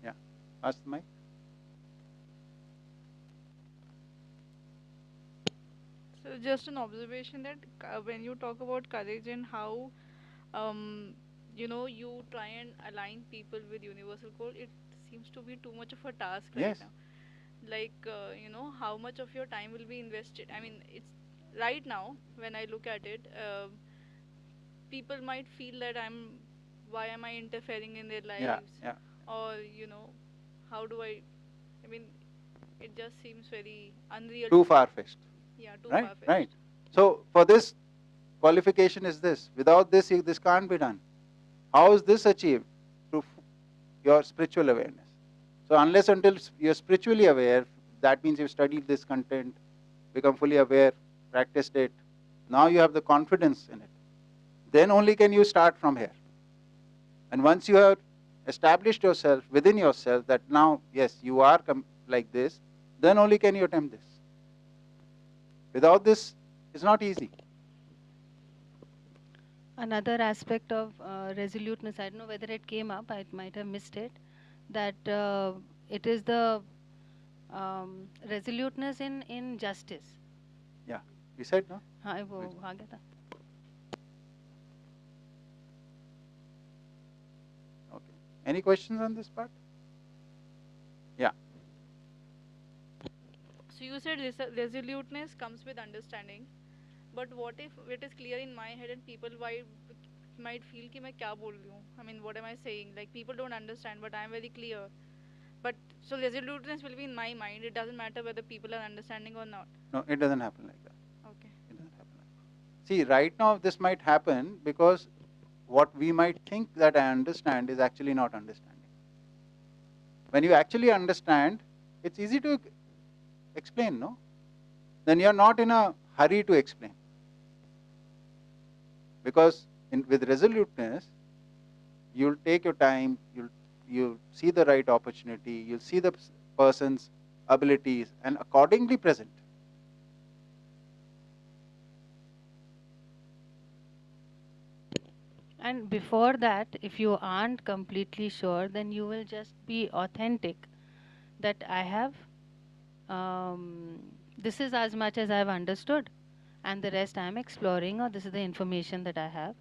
[SPEAKER 1] Yeah. Ask the mic.
[SPEAKER 5] So just an observation that when you talk about courage and how you try and align people with universal goal, it seems to be too much of a task right
[SPEAKER 1] Yes.
[SPEAKER 5] now. Like how much of your time will be invested. I mean, it's right now when I look at it, people might feel that why am I interfering in their
[SPEAKER 1] Yeah.
[SPEAKER 5] lives,
[SPEAKER 1] Yeah.
[SPEAKER 5] or how do I mean, it just seems very unreal
[SPEAKER 1] Too
[SPEAKER 5] to me.
[SPEAKER 1] far-fetched.
[SPEAKER 5] Yeah, too
[SPEAKER 1] Right.
[SPEAKER 5] far-fetched.
[SPEAKER 1] Right. So for this, qualification is this. Without this, this can't be done. How is this achieved? Through your spiritual awareness. So unless until you're spiritually aware, that means you've studied this content, become fully aware, practiced it, now you have the confidence in it. Then only can you start from here. And once you have established yourself within yourself that now, yes, you are like this, then only can you attempt this. Without this, it's not easy.
[SPEAKER 9] Another aspect of resoluteness, I don't know whether it came up, I might have missed it, that it is the resoluteness in justice.
[SPEAKER 1] Yeah, you said, no?
[SPEAKER 9] हाँ वो आ गया था.
[SPEAKER 1] Okay. Any questions on this part? Yeah.
[SPEAKER 5] So you said resoluteness comes with understanding, but what if it is clear in my head and people might feel कि मैं क्या बोल रही हूँ? I mean, what am I saying? Like people don't understand, but I am very clear. But so resoluteness will be in my mind. It doesn't matter whether people are understanding or not.
[SPEAKER 1] No, it doesn't happen like that.
[SPEAKER 5] Okay.
[SPEAKER 1] It doesn't happen like that. See, right now this might happen because what we might think that I understand is actually not understanding. When you actually understand, it's easy to explain, no? Then you're not in a hurry to explain. Because with resoluteness, you'll take your time, you'll see the right opportunity, you'll see the person's abilities and accordingly present.
[SPEAKER 9] And before that, if you aren't completely sure, then you will just be authentic that I have, this is as much as I've understood, and the rest I'm exploring, or this is the information that I have.